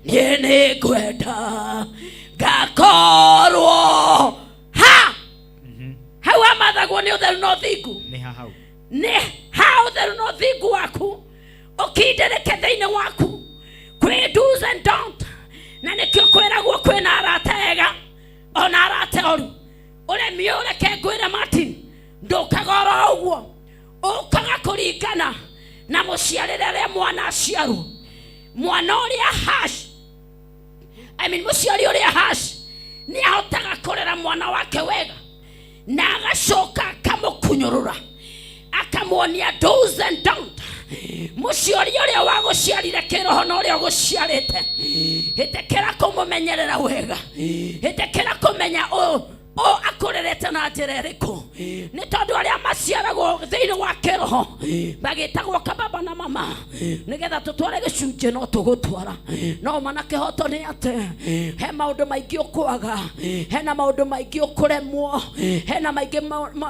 nie ni ngwenda ngakorwo hau amathagwo ni utheru no thingu ni hau utheru no thingu waku ukindereke thiini waku kwi do's and don't na nikio kwiragwo kwina arata ega ona arata oru uremi ureke ngwire Martin ndukagora uguo ukaga kuringana na muciarire ria mwana aciarwo mwana uria hash muciari uria hash ni ahotaga kurera mwana wake wega na agacoka akamukunyurura akamuonia do's and don't muciari uria waguciarire kiroho na uria uguciarite hitekera kumumenyerera wega hitekera kumenya akurerete na njira iriku ni tondu aria maciaragwo thiini wa kiroho bagitagwo kababa na mama nigetha tutware gicunje no tugutwara no mana kihoto ni ate he maundu maingi ukwaga he na maundu maingi ukuremwo he na maingi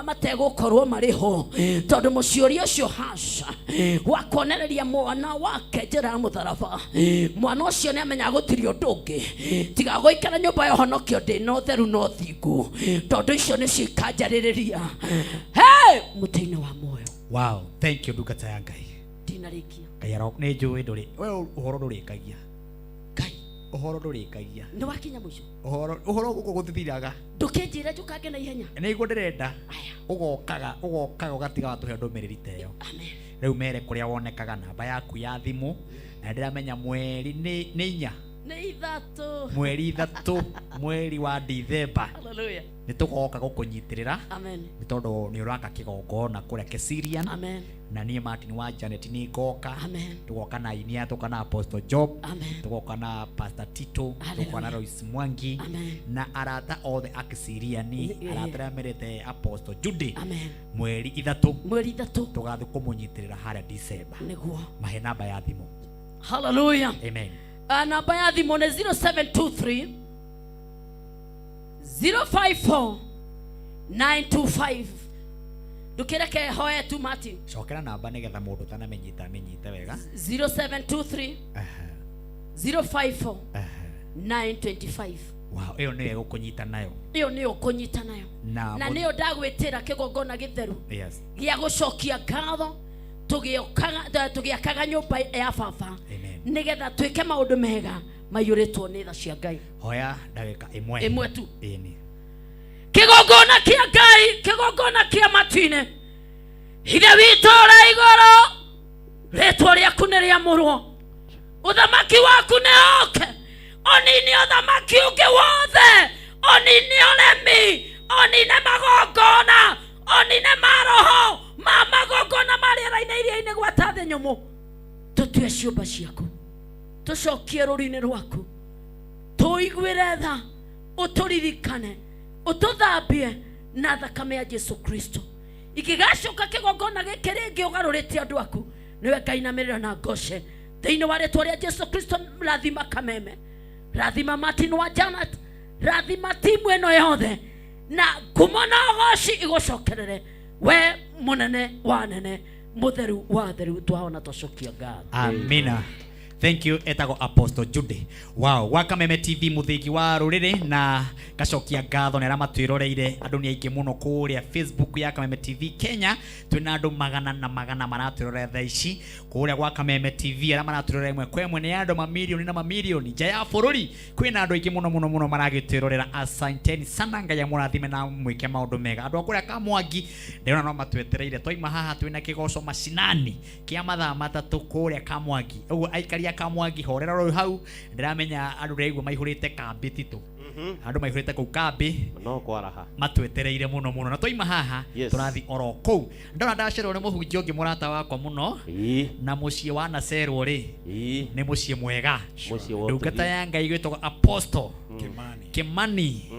mategukorwo mariho tondu muciori ucio hasha wakonereria mwana wake njira mutharaba mwana ucio ni amenya gutiri undu ungi tiga guikara nyumba ya honokio ndi no theru no thingu tondu icio ni cikanjaririria muti-ini wa muoyo. Wow, thank you ndungata ya Ngai. Ndinarikia Ngai arok ni njui nduri we uhoro ndurikagia Ngai uhoro ndurikagia ni wakinya mwisho uhoro guko guthithiraga ndukinjira njukange na ihenya ni iguo ndirenda ugokaga ugatiga watuhe ndumiriri teyo riu mere kuria wonekaga namba yaku ya thimu na ndiramenya mweri ni inya ni ithatu mweri 3 mweri wa December. Hallelujah. Ni tugoka gukunyitirira amen ni tondu ni uraka kigongona kuria Kesirian amen na nie Martin wa Janet ni ngoka amen tugoka na Inia tugoka na Apostle Job amen tugoka na Pastor Tito tugoka na Royce Mwangi amen na arata othe a Kesirian arata merete Apostle Judy amen mweri 3 tugathu kumunyitirira haria December niguo mahe namba ya thimu. Hallelujah. Amen. Namba ya thimu ni 0723 054 925 ndukireke hoye tu Martin cokera namba nigetha mundu tanamenyita wega 0723 054 925. Wow, iyo niyo gukunyita nayo. Iyo niyo kunyita nayo. Na niyo ndagwitira kigongona githeru. Yes. Gia gucokia ngatho tugiakaga nyumba ya baba. Nigetha twike maundu mega maiyuritwo ni tha cia Ngai. Hoya ndagika imwe tu. Eni. Kigongona kia Ngai, kigongona kia matine. Ithe witũ ũrĩ igũrũ, rĩtwa rĩaku nĩ rĩamũrwo, ũthamaki waku nĩ oke, onini ũthamaki ũngĩ wothe, onini ũremi, onine magongona, onine maroho, ma magongona marĩra-inĩ iria-inĩ gwata thĩ nyũmũ. Tũtue ciũmba ciaku, tũcokie rũri-inĩ rwaku, tũiguĩre tha, ũtũririkane, ũtũthambie na thakame ya Jesu Kristo. Ikigacoka kigongona gĩkĩ rĩngĩ ũgarũrĩte andũ aku, nĩwe Ngai namerera na ngoce thĩinĩ wa rĩtwa rĩa Jesu Kristo. Rathima Kameme, rathima Martin wa Janet, rathima timu ĩno yothe, na ngumo na ũgoci igũcokerere we mũnene wa nene, mũtheru wa theru, twahona tũcokia ngatho. Amina. Thank you etago Apostle Judy. Wow, wa Kameme TV muthigi wa ruriri na gacokia ngatho nera matwiroreire andu ni aingi muno kuria Facebook ya Kameme TV Kenya. Twina andu magana na magana maratwirorera thaa ici kuria gwa Kameme TV ara maratwirorera imwe kwa imwe ni andu mamilioni na mamilioni nja ya bururi. Kwina andu aingi muno maragitwirorera. Asanteni sana, Ngai amurathime na mwike maundu mega. Andu akuria Kamwangi ndirona no matwetereire twaima haha twina kigoco macinani kia mathaa matatu kuria Kamwangi. Uguo aikari Kamwangi horera ro hau ndiramenya andu reigua maihurite kambi titu andu maihurite ku kambi no kwaraha matwetereire muno na twaima haha turathi oro kou ndona ndacerwo ni muhunjia ungi murata wakwa muno na mucie wa nacerwo ri ni mucie mwega ndungata ya Ngai gwitwo Apostle Kimani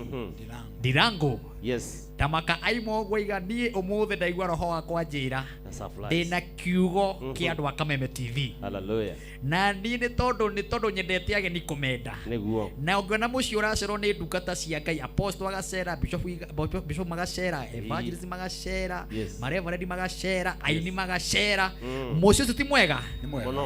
Ndirango. Yes. Tamaka aimo gwiga nie umuthe ndaigua roho wakwa njira ndina kiugo kia andu a Kameme TV. Hallelujah. Na ni tondu nyendete ageni kumenda niguo na ungona mucio uracerwo ni ndungata cia Ngai, Apostle agacera, Bishop magacera, Evangelist magacera, Reverend magacera, aini magacera. Mucio ucio ti mwega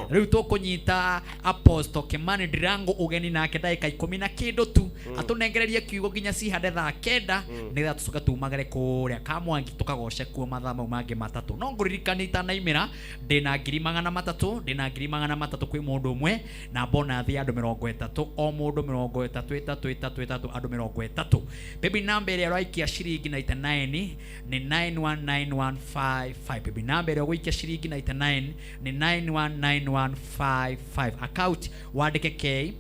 riu tukunyita Apostle Kimani Ndirango ugeni nake ndagika 10 na kindu tu atunengererie kiugo nginya cihande thaa 9 nigetha tucoka tumagare kuria Kamwangi tukagoce kuo mathaa mau mangi matatu. No nguririkani itanaimira ndina 300 ndina 300 kwi mundu umwe na bonus ya andu 30 o mundu 33 andu 30. Baby number ya raikia shiringi 99 ni 919155. Baby number ya raikia shiringi 99 ni 919155. Account wandike K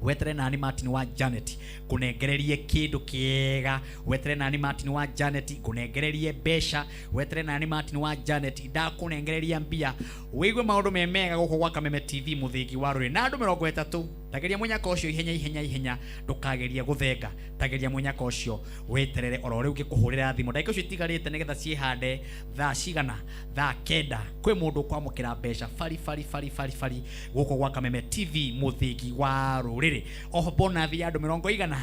weterere nani Martin wa Janet kunengererie kindu kiega, wetere nani Martin wa Janet kunengererie besha, wetere nani Martin wa Janet ndakunengereria mbia, wigwe maundu memega guko gwa Kameme TV muthigi wa ruri na andu 30. Tageria munyaka ucio ihenya ndukageria guthenga, tageria munyaka ucio weterere oro riu ngikuhurira thimu ndagika ucio itigarite nigetha ciihande thaa cigana thaa 9 kwi mundu kwamukira besha fari guko gwa Kameme TV muthigi wa ruriri. Oho bonus ya andu 100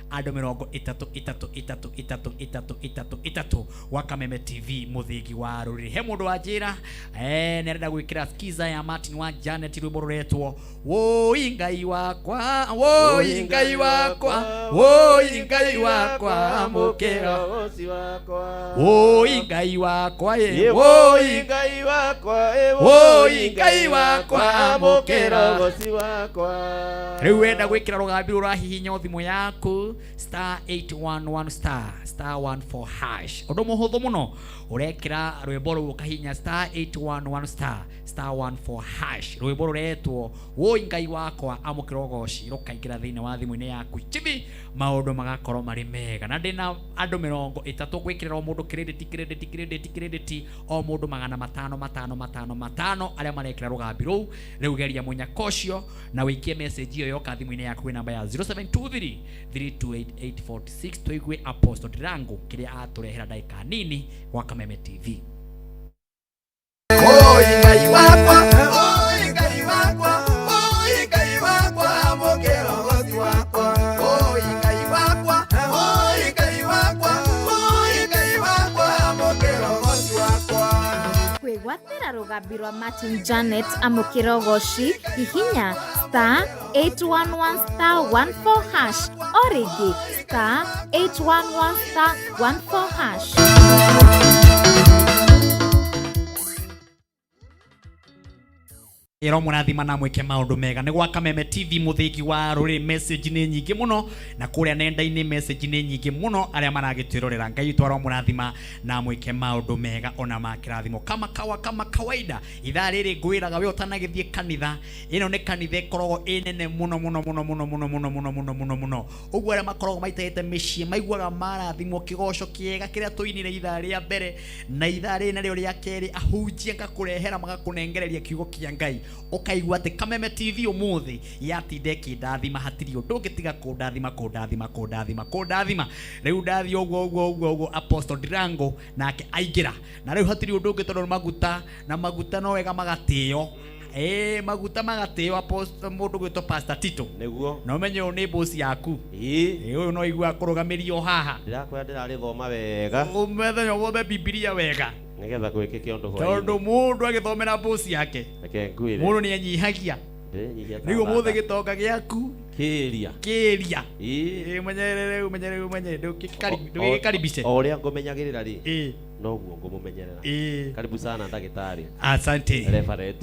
andu 33 wa Kameme TV muthigi wa ruriri. He mundu wa njira nerenda gwikira skiza ya Martin wa Janet rwimbo ruretwo woi Ngai wakwa, woi Ngai wakwa, woi Ngai wakwa mukira goci wakwa, woi Ngai wakwa woi Ngai wakwa, woi Ngai wakwa mukira goci wakwa. Riu wenda gwikira rugambi rurahihinya thimu yaku *811 *14 hash. Undu muhuthu muno urekira rwimbo ru ukahinya *811 *14 hash. Rwimbo ruretwo woi Ngai wakwa amukira ugoci rukaingira thiini wa thimu-ini yaku chibi maundu magakorwo mari mega. Na ndina andu 30 gwikirira o mundu credit o mundu 500 aria marekira rugambi ruu. Riu geria munyaka ucio na wikie message iyo yoka thimu-ini yaku kwi namba ya 0723 328846 tuigue Apostle Ndirango kiria aturehera ndagika nini gwa Kameme TV. Woi Ngai wakwa, woi Ngai wakwa, woi Ngai wakwa mukira goci wakwa, woi Ngai wakwa, woi Ngai wakwa, woi Ngai wakwa mukira goci wakwa. kwĩgwatĩra rũgambi rwa Martin Janet Amũkĩra Ũgoci hihinya *811*14# o rĩngĩ *811*14#. Ero mũrathima na mwĩke maũndũ mega nĩ gwa Kameme TV mũthĩgi wa rũrĩ message nĩ nyingĩ mũno na kũrĩa nenda-inĩ message nĩ nyingĩ mũno arĩa maragĩtwĩrorera Ngai twaro mũrathima na mwĩke maũndũ mega ona makĩrathimo kama kawaida ithaa rĩrĩ ngwĩraga we ũtanagĩthiĩ kanitha ĩno nĩ kanitha ĩkoragwo ĩnene mũno ũguo arĩa makoragwo maitĩte mĩciĩ maiguaga marathimwo kĩgoco kĩega kĩrĩa tũinire ithaa rĩa mbere na ithaa rĩrĩ narĩo rĩa kerĩ ahunjia ngakũrehera magakũnengereria kiugo kĩa Ngai ukaigua ati Kameme TV umuthi yatinde kindathima hatiri undu ngitiga kundathima riu ndathi uguo Apostle Dirango nake aingira na riu hatiri undu ngitondu maguta no wega magatio maguta magatio Apostle mundu gwitwo Pastor Tito niguo no menye ni boss yaku uyu no igua kurugamirio haha ndirakwenda ndirari thoma wega umethenya wothe Biblia wega nigetha gwikike undu hwa tondu mundu agithomera boss yake mundu ni anyihagia nigo muthe gitonga giaku kiria menyerere ndukikaribishe oria ngumenyagirira ri noguo ngumumenyerera karibu sana ndagitari asante referent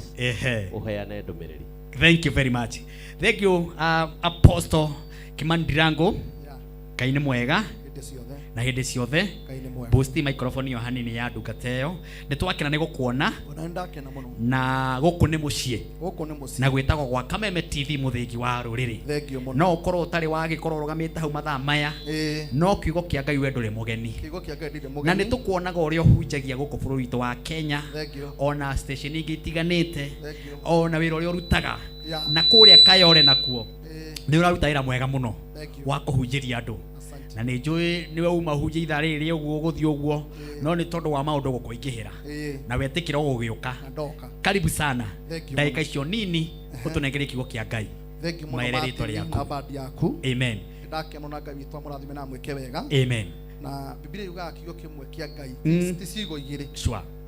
uheane ndumiriri. Thank you very much. Thank you Apostle Kimani Dirango kaine mwega na hindi ciothe boost microphone yo hanini ya ndungateyo nitwakena ni gukuona na guku ni mucie na gwitagwo gwa Kameme TV muthigi wa ruriri no ukorwo utari wagikorwo rugamite hau mathaa maya no kiugo kia Ngai we nduri mugeni na nitukuonaga uria hunjagia guku bururi witu wa Kenya ona station ingi itiganite ona wira uria urutaga na kuria Kayole nakuo ni uraruta wira mwega muno wa kuhunjiria andu na nĩ njũĩ nĩwe uma hunjia ithaa rĩrĩ ũguo gũthiĩ ũguo no nĩ tondũ wa maũndũ gũkũingĩhĩra na wetĩkĩra ũgũgĩũka karibu sana ndagĩka icio nini ũtũnengere kiugo kĩa Ngai maere rĩtwa rĩaku amen ndakena na Ngai witũ mũrathime na mwĩke wega amen na Biblia yugaga kiugo kĩmwe kĩa Ngai ti ciugo igĩrĩ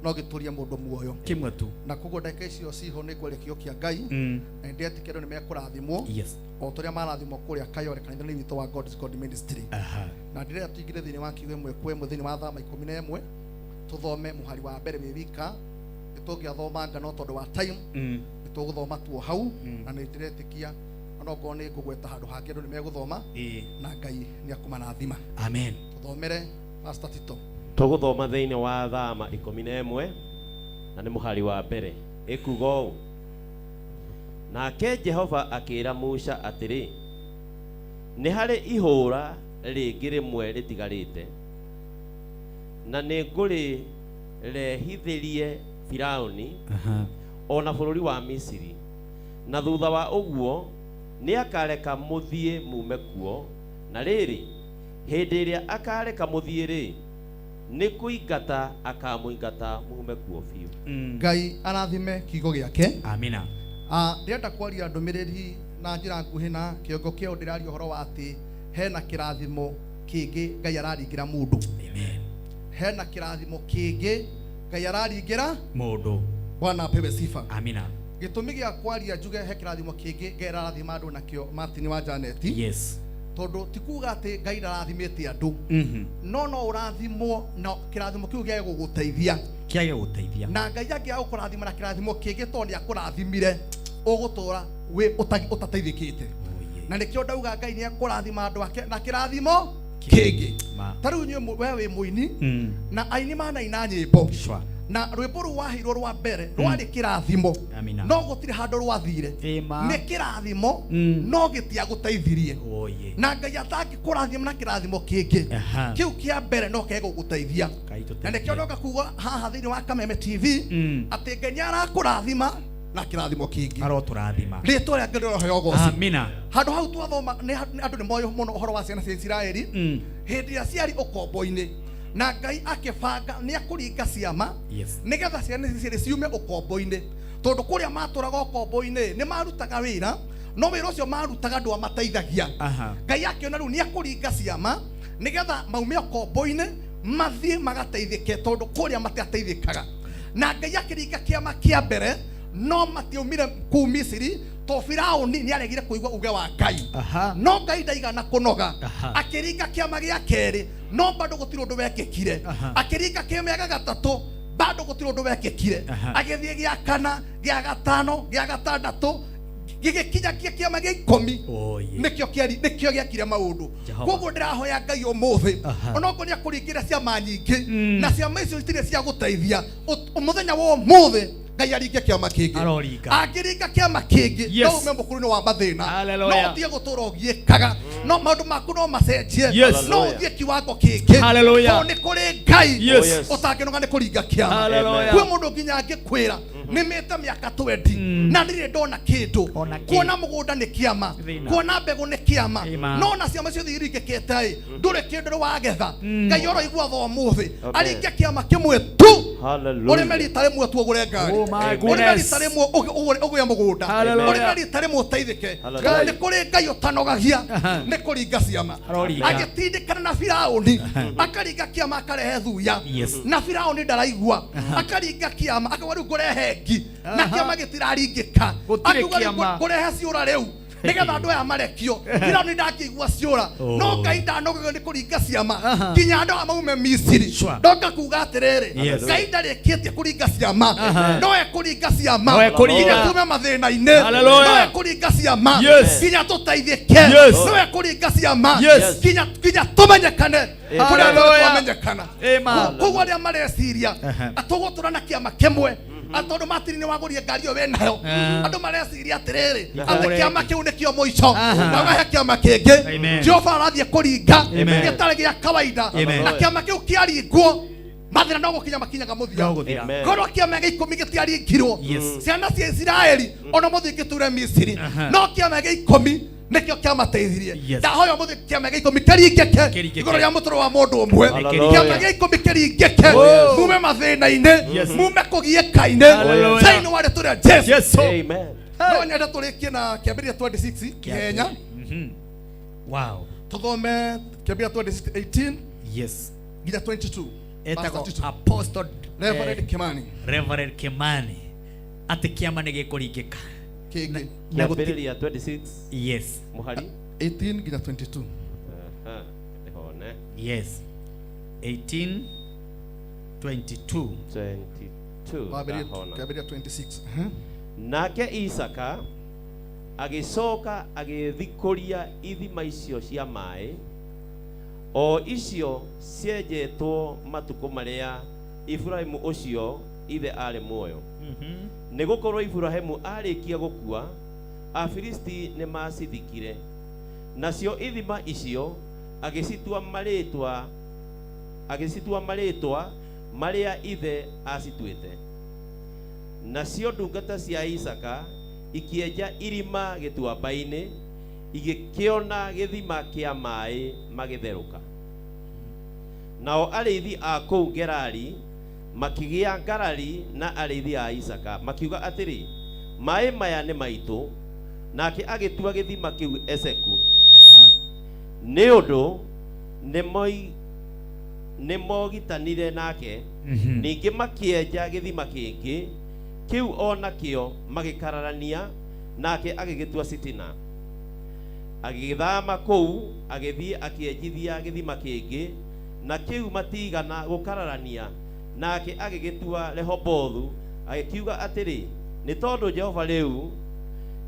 no gĩtũria mũndũ muoyo kĩmwe tu na koguo ndagĩka icio ciho nĩ ngwĩre kiugo kĩa Ngai na ndĩetĩkĩra nĩ mekũrathimwo o tũrĩa marathimwo kũrĩa Kayole kanitha-inĩ witũ wa God's God Ministry na ndĩrenda tũingĩre thĩinĩ wa kiugo ĩmwe kwa ĩmwe thĩinĩ wa Thama 11 tũthome mũhari wa mbere wĩ wika nĩtũngĩathomanga no tondũ wa time nĩtũgũthoma tuo hau na nĩndĩretĩkia onokorwo nĩ ngũgweta handũ hangĩ andũ nĩmegũthoma na Ngai nĩakũmarathima amen tũthomere Pastor Tito tuguthoma thiini wa Thama 11 na ni muhari wa mbere ikuga ũũ nake Jehova akĩra Musa atĩrĩ nĩ harĩ ihũra rĩngĩ rĩmwe rĩtigarĩte na nĩ ngũrĩrehithĩrie Firaũni ona bũrũri wa Misiri na thutha wa ũguo nĩ akareka mũthiĩ mume kuo na rĩrĩ hĩndĩ ĩrĩa akareka mũthiĩ-rĩ nĩ kũingata akamũingata mume kuo biũ. Ngai arathime kiugo gĩake amina. Ndĩrenda kwaria ndũmĩrĩri na njĩra nguhĩ na kĩongo kĩo ndĩraria ũhoro wa atĩ hena kĩrathimo kĩngĩ Ngai araringĩra mũndũ. Amen. Hena kĩrathimo kĩngĩ Ngai araringĩra mũndũ. Bwana apewe sifa. Amina. Gĩtũmi gĩa kwaria njuge he kĩrathimo kĩngĩ Ngai arathima andũ nakĩo Martin wa Janet. Yes. Tondu tikuga ati Ngai ndarathimĩte andũ no ũrathimwo na kĩrathimo kĩu gĩa gũgũteithia na Ngai angĩaga gũkũrathima na kĩrathimo kĩngĩ tondũ nĩakũrathimire ũgũtũra ũtateithĩkĩte na nĩkĩo ndauga Ngai nĩakũrathima andũ ake na kĩrathimo kĩngĩ. Ta rĩu inyuĩ we wĩ mũini na aini manaina nyĩmbo na rwĩmbo rũu waheirwo rwa mbere rwarĩ kĩrathimo no gũtirĩ handũ rwathire nĩ kĩrathimo no gĩtiagũteithirie na Ngai atangĩkũrathima na kĩrathimo kĩngĩ kĩu kĩa mbere no kegũgũteithia na nĩkĩo ndoka kuga haha thĩinĩ wa Kameme TV atĩ Ngai nĩarakũrathima na kĩrathimo kĩngĩ arotũrathima rĩtwa rĩake rĩroheo goci. Amina. Handũ hau twathoma andũ nĩmoĩ mũno ũhoro wa ciana cia Isiraeli hĩndĩ ĩrĩa ciarĩ ũkombo-inĩ na Ngai akĩbanga nĩakũringa ciama nĩgetha ciana ici ciume ũkombo-inĩ tondũ kũrĩa matũraga ũkombo-inĩ nĩ marutaga wĩra no wĩra ũcio marutaga ndwa mateithagia. Ngai akĩona rĩu nĩakũringa ciama nĩgetha maume ũkombo-inĩ mathiĩ magateithĩke tondũ kũrĩa mateateithĩkaga na Ngai akiringa kiama kia mbere no matiumire ku Misiri to Firauni ni aregire kuigwa uge wa Ngai no Ngai ndaigana kunoga akiringa kiama gia keri no bado gutiro ndu wekekire akiringa kiama gia gatatu bado gutiro ndu wekekire agithie gia kana gia gatano gia gatandatu gigikinya kiama gia 10 nikio giakire maundu koguo ndirahoya Ngai umuthi onoko ni akuringira ciama nyingi na ciama icio itire cia guteithia umuthenya wa umuthi Ngai aringe kiama kingi akiringa kiama kingi no umembo kurino wa mathina no thie gutura ugiekaga no maundu maku no macenjie no thie kiwango kingi no ni kuri Ngai utanginoga ni kuringa kiama kwi mundu nginya angikwira nimete miaka 20 na ndire ndona kindu kuona mugunda ni kiama kuona mbegu ni kiama no na ciama cio thiringikete ndure kindu wagetha Ngai oroigua tho muthi aringe kiama kimwe tu uri meritare mwe tu ugure ngari uri meritare mwe ugure mugunda uri meritare mwe uteithike ni kuri Ngai utanogagia ni kuringa ciama agitindikana na Firauni akaringa kiama akarehe thuya na Firauni ndaraigua akaringa kiama akawaru ngurehe na kiama gitiraringika akuga ngurehe ciura riu nigetha andu aya marekio Firauni ndakigua ciura no Ngai ndanogaga ni kuringa ciama nginya andu amaume Misiri ndoka kuga atiriri Ngai ndarikitie kuringa ciama no ekuringa ciama nginya tume mathina-ini no ekuringa ciama nginya tuteithike no ekuringa ciama nginya tumenyekane kuria tumenyekana koguo aria mareciria atugutura na kiama kimwe atondu matiri ni wagurie ngari we nayo andu mareciria atiriri ati kiama kiu nikio muico na gahe kiama kingi Jehova arathie kuringa gitari gia kawaida na kiama kiu kiaringwo mathina no gukinya makinyaga muthia korwo kiama gia 10 gitiaringirwo ciana cia Israeli ona muthingi ture Misiri no kiama gia 10 nikio kiamateithirie ndahoya muthi kiama gia 10 kiringike iguru ria mutoro wa mundu umwe kiama gia 10 kiringike mume mathina-ini mume kugiekaine saini wale ture Jesu amen no nyenda turikie na kiambiria 26 Kenya wow tuthome kiambiria 26:18 nginya 22 etako Apostle Reverend Kimani ati kiama ni gikuringika na gutiria 26 muhari 18 nginya 22 yes 18 22 kiambiria 26 nake Isaka agicoka agithikuria ithima icio cia mai o icio cienjetwo matuko maria Ibrahimu ucio ithe ari muoyo nigukorwo Ibrahimu arikia gukua Afilisti ni macithikire nacio ithima icio agicitua maritwa maria ithe acituite nacio ndungata cia Isaka ikienja irima gituamba-ini igikiona githima kia mai magitheruka nao arithi a kou Gerari makigia ngarari na arithi a Isaka makiuga atiri mai maya ni maitu nake agitua githima kiu Eseku ni undu ni mogitanire nake ningi makienja githima kingi kiu ona kio magikararania nake agigitua Sitina agithama kou agithie akienjithia githima kingi na kiu matigana gukararania nake agigitua Rehobothu agikiuga atiri ni tondu Jehova riu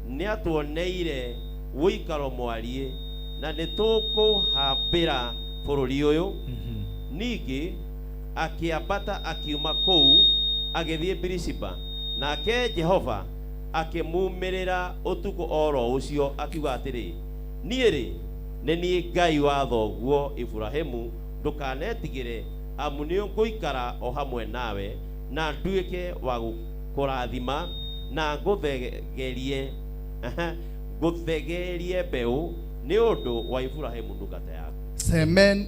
ni atuoneire guikaro mwarie na ni tukuhambira bururi uyu ningi akiambata akiuma kou agithie Birishiba nake Jehova akimumirira utuku oro ucio akiuga atiri niiri ni Ngai wa thoguo Ibrahimu ndukanetigire amu ni nguikara o hamwe nawe na nduike wa gukurathima na nguthegerie mbeu ni undu wa Ibrahimu ndungata yaku amen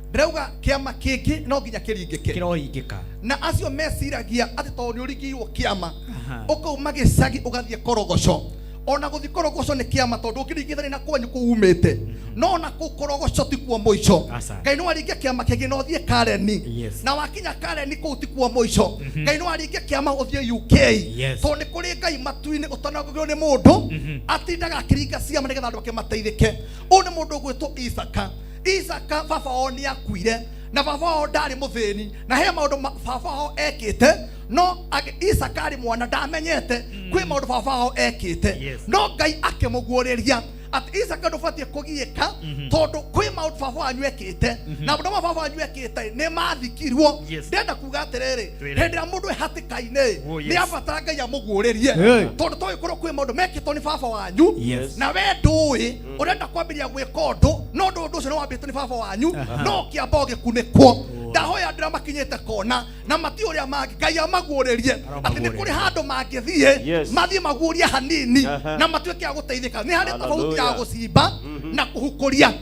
ndauga kiama kingi no nginya kiringike na acio meciragia ati to ni urigirwo kiama ukauma gicagi ugathie Korogoco ona guthikorogoco ni kiama tondu ngiringithani na kwanyu kuumite no na gukorogoco ti kuo muico Ngai no aringia kiama kingi no thie Kareni na wakinya Kareni ku ti kuo muico Ngai no aringia kiama uthie UK tondu ni kuri Ngai matuini utanagugio ni mundu atindaga akiringa ciama nigetha andu ake mateithike u ni mundu gwitwo Isaka baba oni akuire na baba o ndari muthini na he maundu baba o ekite no Isaka ari mwana ndamenyete kwi maundu baba o ekite no Ngai akimuguriria ati Isaka ndubatie kugiika tondu kwi maundu baba wanyu ekite na maundu baba wanyu ekite ni mathikirwo ndenda kuga atiriri hindi ya mundu ehatikaine ni abatara Ngai amuguririe tondu toy kuro kwi maundu mekitwo ni baba wanyu na we ndui urenda kwambiria gwika undu no ndu ucio ni wambitwo ni baba wanyu no kiamba gikunekwo ndahoya ndira makinyete kona na mati uria mangi Ngai amaguririe ati ni kuri handu mangithie mathie maguria hanini na matuike ya guteithika ni hari tofauti ya gucimba na kuhukuria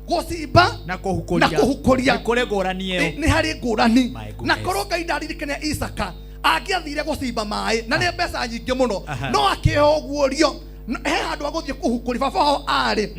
gucimba na kuhukuria ni kuri ngurani iyo ni hari ngurani na korwo Ngai ndaririkania Isaka angiathire gucimba mai na ni mbeca nyingi muno no akihoguorio he handu aguthie kuhukuri baba ho ari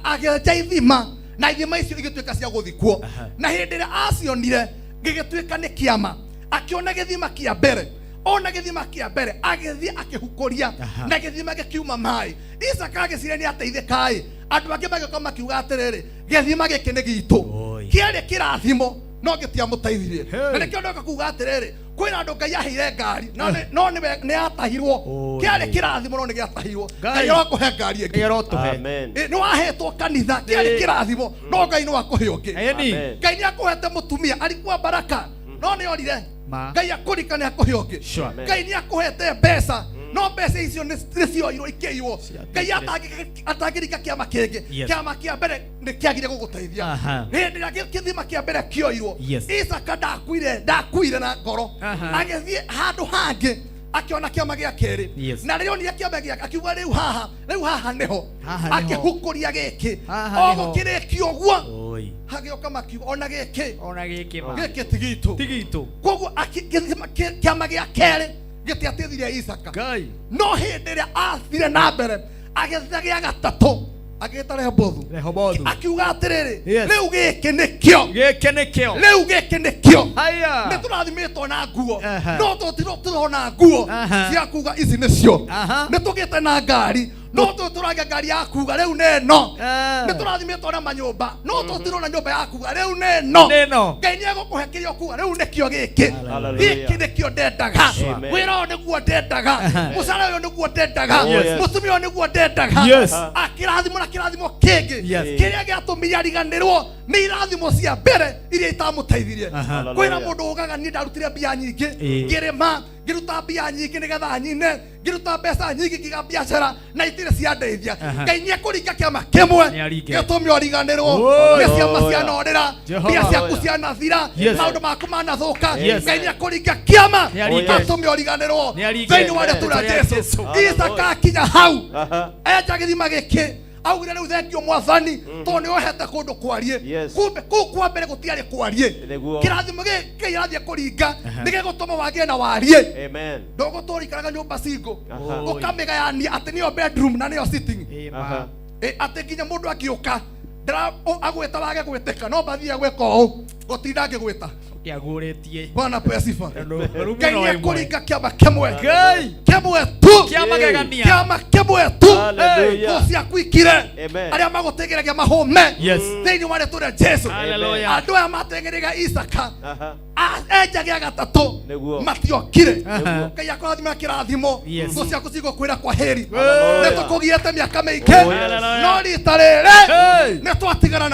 ageja ithima na ithima icio igituika cia guthikwo na hindi ria acionire gigituika ni kiama akiona githima kia mbere ona githima kia mbere agithie akihukuria na githima gikiuma mai Isaka agicire ni ateithikai andu angi magioka makiuga atiriri githima giki ni gitu kiari kirathimo no gitia muteithirie na nikio ndoka kuuga atiriri kwina andu Ngai aheire ngari no ni atahirwo kiari kirathimo no ni giatahirwo Ngai akuhe ngari ingi amen ni wahetwo kanitha kiari kirathimo no Ngai no akuhe ungi Ngai ni akuhete mutumia alikuwa baraka no ni orire Ngai akurika ni akuhe ungi Ngai ni akuhete mbeca no mbeca icio nicio iro ikeiwo Ngai atangirika kiama kingi kiama kia mbere ni kiagire guguteithia hindi ria kithima kia mbere kioirwo Isaka ndakuire na ngoro agithie handu hangi akiona kiama gia keri na rio ni kiama gia akiuga riu haha niho akihukuria giki ogo kirikio guo hagioka makiuga ona giki tigitu koguo kiama gia keri gitiatithirie Isaka no hindi ria athire na mbere agithia gia gatatu agita Rehobothu akiuga atiriri riu giki nikio riu giki nikio ni turathimitwo na nguo no turona nguo cia kuga ici nicio ni tugite na ngari no turagia ngari ya kuga riu neno ni turathimitwo na manyumba no tutirona nyumba ya kuga riu neno Ngai ni agukuhe kirio kuga riu nikio giki nikio ndendaga wira uyu niguo ndendaga mucara uyu niguo ndendaga mutumia uyu niguo ndendaga akirathimo na kirathimo kingi kiria giatumire ariganirwo ni irathimo cia mbere iria itamuteithirie kwina mundu ugaga ni ndarutire mbia nyingi ngirima ngiruta mbia nyingi nigetha nyine ngiruta mbeca nyingi ngiga biacara na itire cia ndeithia Ngai ni akuringa kiama kimwe gitumi origanirwo ni ciama cia norira mbia ciaku cia nathira maundu maku manathuka Ngai ni akuringa kiama gitumi origanirwo thiini wa rĩtwa rĩa Jesu Isaka akinya hau enja gĩthima gĩkĩ augire riu thengio mwathani to ni ohete kundu kwarie kumbe kwa mbere gutiari kwarie kirathimo giki irathie kuringa nigegutuma wagie na warie amen ndoguturikaraga nyumba singo ukamigayania ati niyo bedroom na niyo sitting ati nginya mundu akiuka ndara agweta wage gweteka no bathia gweka uu gutinda ngigweta kiaguritie Bwana pesifa Ngai ni akuringa kiama kimwe tu kiama kimwe tu gocia kwikire aria magutegeragia mahume thiini wa rĩtwa rĩa Jesu andu aya mategeragia Isaka enja gia gatatu matiokire Ngai akũrathima kĩrathimo thũ ciaku cigũkwĩra kwa heri nĩtũkũgiĩte mĩaka mĩingĩ no rita rĩrĩ nĩtwatigana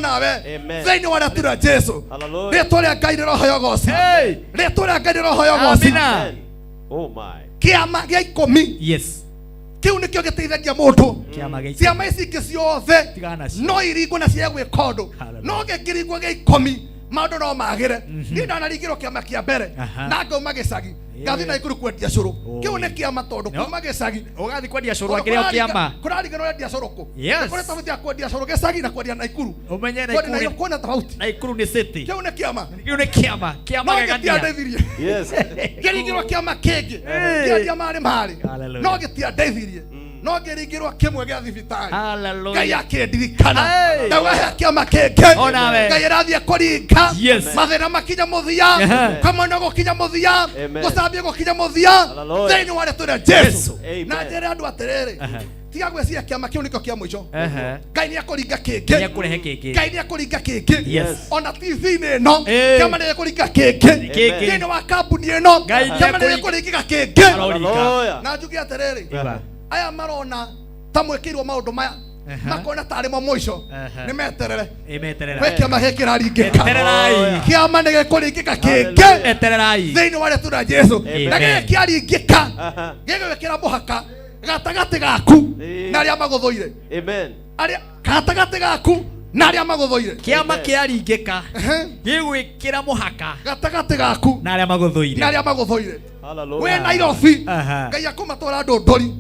nawe thiini wa rĩtwa rĩa Jesu rĩtwa rĩa Ngai rĩrohoyogoci rĩtwa rĩa Ngai rĩrohoyogoci oh my kiama gia ikũmi kiu nikio giteithagia mundu ciama ici ingĩ ciothe no iringwo na cia gwĩka ũndũ no gĩkĩringwo gĩa ikũmi maundu no magire ni ndanarigirwo kiama kia mbere na ngauma gicagi ngathi na ikuru kwendia curu kiu ni kiama tondu kuma gicagi ugathi kwendia curu akirio kiama kurarigana wendia curu ku kuri tofauti ya kwendia curu gicagi na kwendia na ikuru umenye na ikuru na kuna tofauti na ikuru ni city kiu ni kiama gagatia yes gerigirwo kiama kingi ndia mari no gitia ndeithirie no ngeringirwo kimwe gya thibitari ngai akindirikana ndawa kiama kingi ngai rathie kuringa mathina makinya muthia kama no gukinya muthia gusambia gukinya muthia thiini wa rĩtwa rĩa Jesu na njĩra andu atiriri tiga gwĩciria kiama kĩu nĩkĩo kĩa mũico ngai nĩ akũringa kĩngĩ ngai nĩ akũringa kĩngĩ ona TV-inĩ ĩno kiama nĩ akũringa kĩngĩ thĩinĩ wa kambuni ĩno kiama nĩ akũringa kĩngĩ na njuge atiriri aya marona ta mwĩkĩirwo maũndũ maya makona tarĩ mo mũico nĩ meterere we kiama gĩkĩ kĩraringĩka kiama nĩ gĩkũringĩka kĩngĩ thĩinĩ wa rĩtwa rĩa Jesu na gĩkĩ kĩaringĩka gĩgwĩkĩra mũhaka gatagatĩ gaku na arĩa magũthũire gatagatĩ gaku na arĩa magũthũire kiama kĩaringĩka gĩgwĩkĩra mũhaka gatagatĩ gaku na arĩa magũthũire we Nairobi ngai akũmatwara ndũndũri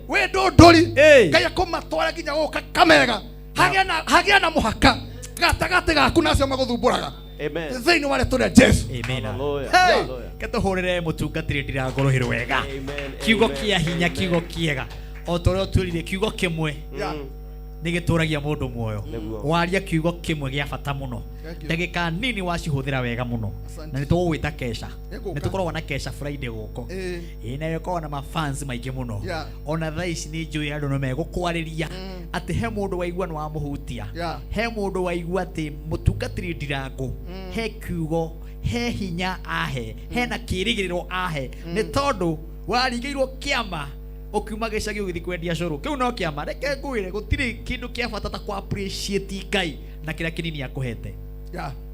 we ndũndũri ngai akũmatwara nginya gũka Kamega hagĩa na mũhaka gatagatĩ gaku na acio magũthumbũraga thĩinĩ wa rĩtwa rĩa Jesu ketũhũrĩre mũtungatĩri ndirangũrũhĩrwo wega kiugo kĩa hinya kiugo kĩega o ta ũrĩa ũtwĩrire kiugo kĩmwe nĩ gĩtũragia mũndũ muoyo waria kiugo kĩmwe gĩa bata mũno ndagĩka nini wacihũthĩra wega mũno na nĩ tũgũgwĩta Kesha nĩ tũkoragwo na Kesha Friday gũkũ na gĩkoragwo na mafans maingĩ mũno ona thaa ici nĩ njũĩ andũ nĩ megũkwarĩria atĩ he mũndũ waigua nĩ wamũhutia he mũndũ waigua atĩ mũtungatĩri Ndirangũ he kiugo he hinya ahe hena kĩrĩgĩrĩro ahe nĩ tondũ waringĩirwo kĩama ukiuma gĩcagi ũgĩthiĩ kwendia cũrũ kĩu no kĩama reke ngwĩre gũtirĩ kĩndũ kĩa bata ta kwa appreciate Ngai na kĩrĩa kĩnini akũhete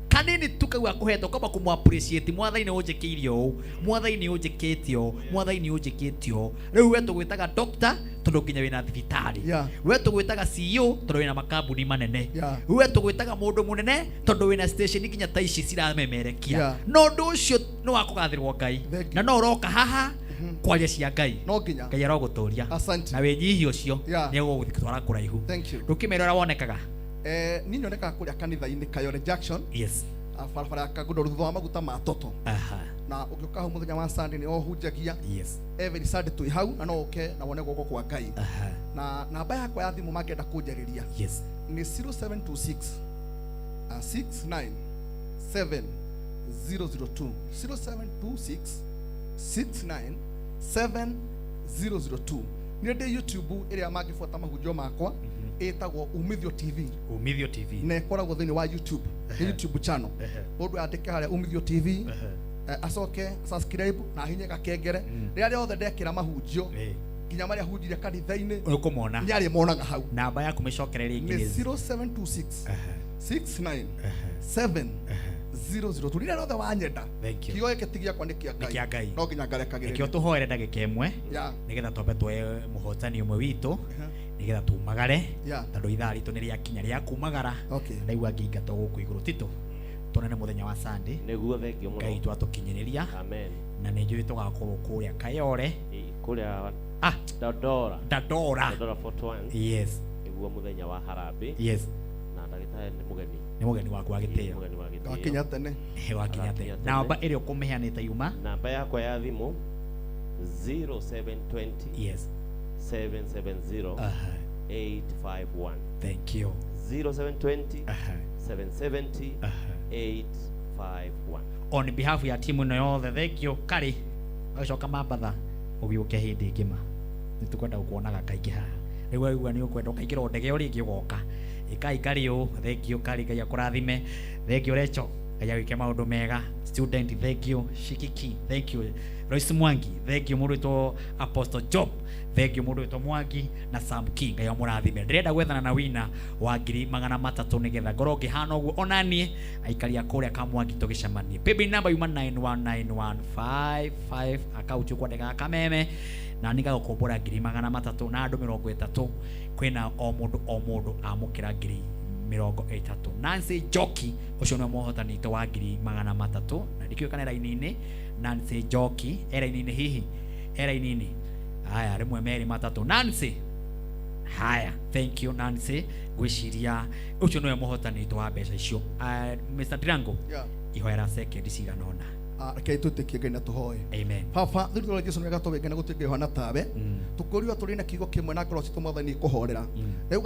kanini tu kau akũhete ũkamba kũmũ appreciate mwathani nĩ ũnjĩkĩire ũũ mwathani nĩ ũnjĩkĩte ũũ mwathani nĩ ũnjĩkĩte ũũ rĩu we tũgwĩtaga doctor tondũ nginya wĩna thibitarĩ we tũgwĩtaga CEO tondũ wĩna makambuni manene we tũgwĩtaga mũndũ mũnene tondũ wĩna station nginya ta ici ciramemerekia no ũndũ ũcio nĩ wa kũgathĩrwo Ngai na no ũroka haha kwaria cia Ngai no nginya Ngai arogũtũria na wĩnyihia ũcio nĩ egũgũtwara kũraihu ndũkĩmera ũrĩa wonekaga niĩ nyonekaga kũrĩa kanitha-inĩ Kayole Junction barabara ya Kagundo thutha wa maguta ma Toto na ũngĩũka hau mũthenya wa Sunday nĩ ohunjagia every Sunday twĩ hau na no ũke na wone guoko kwa Ngai na namba yakwa ya thimũ mangĩenda kũnjarĩria nĩ 0726 69 7002 0726 69 7002 nĩ ndĩ YouTube ĩrĩa mangĩbuata mahunjio makwa ĩtagwo Umithio TV na ĩkoragwo thĩinĩ wa YouTube channel mũndũ andĩke harĩa Umithio TV acoke subscribe na hinya gakengere rĩrĩa rĩothe ndekĩra mahunjio nginya marĩa hunjire kanitha-inĩ ũkũmona nĩ arĩ monaga hau namba yaku mĩcokere rĩngĩ nĩ 0726 69 700 rĩrĩa rĩothe wanyenda kiugo gĩkĩ ti gĩakwa nĩ kĩa Ngai no nginya ngarekagĩrĩria nĩkĩo tũhoere ndagĩka ĩmwe nĩgetha twambe tuoye mũhotani ũmwe witũ nĩgetha tumagare tondũ ithaa ritũ nĩ rĩakinya rĩa kumagara ndaigua ngĩingatwo gũkũ igũrũ titũ tuonane mũthenya wa Sunday nĩguo thengio mũno Ngai twatũkinyĩrĩria na nĩ njũĩ tũgakorwo kũrĩa Kayole kũrĩa Dandora 41 nĩguo mũthenya wa harambĩ na ndagĩtarĩ nĩ mũgeni waku wa gĩtĩo wakinya tene wakinya tene namba ĩrĩa ũkũmĩheanĩte yuma namba yakwa ya thimũ 0720 770 851 thank you 0720 770 851 on behalf ya timu ĩno yothe thank you Kari agacoka mambatha ũgĩũke hĩndĩ ngĩma nĩ tũkwenda gũkuonaga kaingĩ haha rĩu aigua nĩ ũkwenda ũkaingĩra ndege ũrĩa ĩngĩ ũgoka ikai Kari ũũ thank you Kari Ngai akũrathime thank you Recho Ngai agĩke maũndũ mega student thank you Shikiki thank you Royce Mwangi thank you mũndũ wĩtwo Apostle Job thank you mũndũ wĩtwo Mwangi na Sam King Ngai amũrathime ndĩrenda gwethana na wina wa 300 nĩgetha ngorwo ngĩhana ũguo onanie aikaria kũrĩa Kamwangi tũgĩcemanie paybill number yuma 919155 account ũkwandĩkaga kameme na nĩ gagũkombora 300 na andũ 30 kwĩna o mũndũ amũkĩra 1,000 30. Nancy Joki ucio no mohotani to wa 300 na ndikio kana raini-ini. Nancy Joki era-ini hihi era-ini haya rimwe meri matatu. Nancy haya, thank you Nancy, gwiciria ucio no mohotani to wa mbeca icio. Mr. Ndirango ihoera second ciganona reke twitikie Ngai na tuhoe. Amen. Baba thirikari Jesu nĩ gatũ wengena gũtuĩke hana tawe tukũriwa tũrĩ na kiugo kĩmwe na ngoro citũ mwathani kuhorera rĩu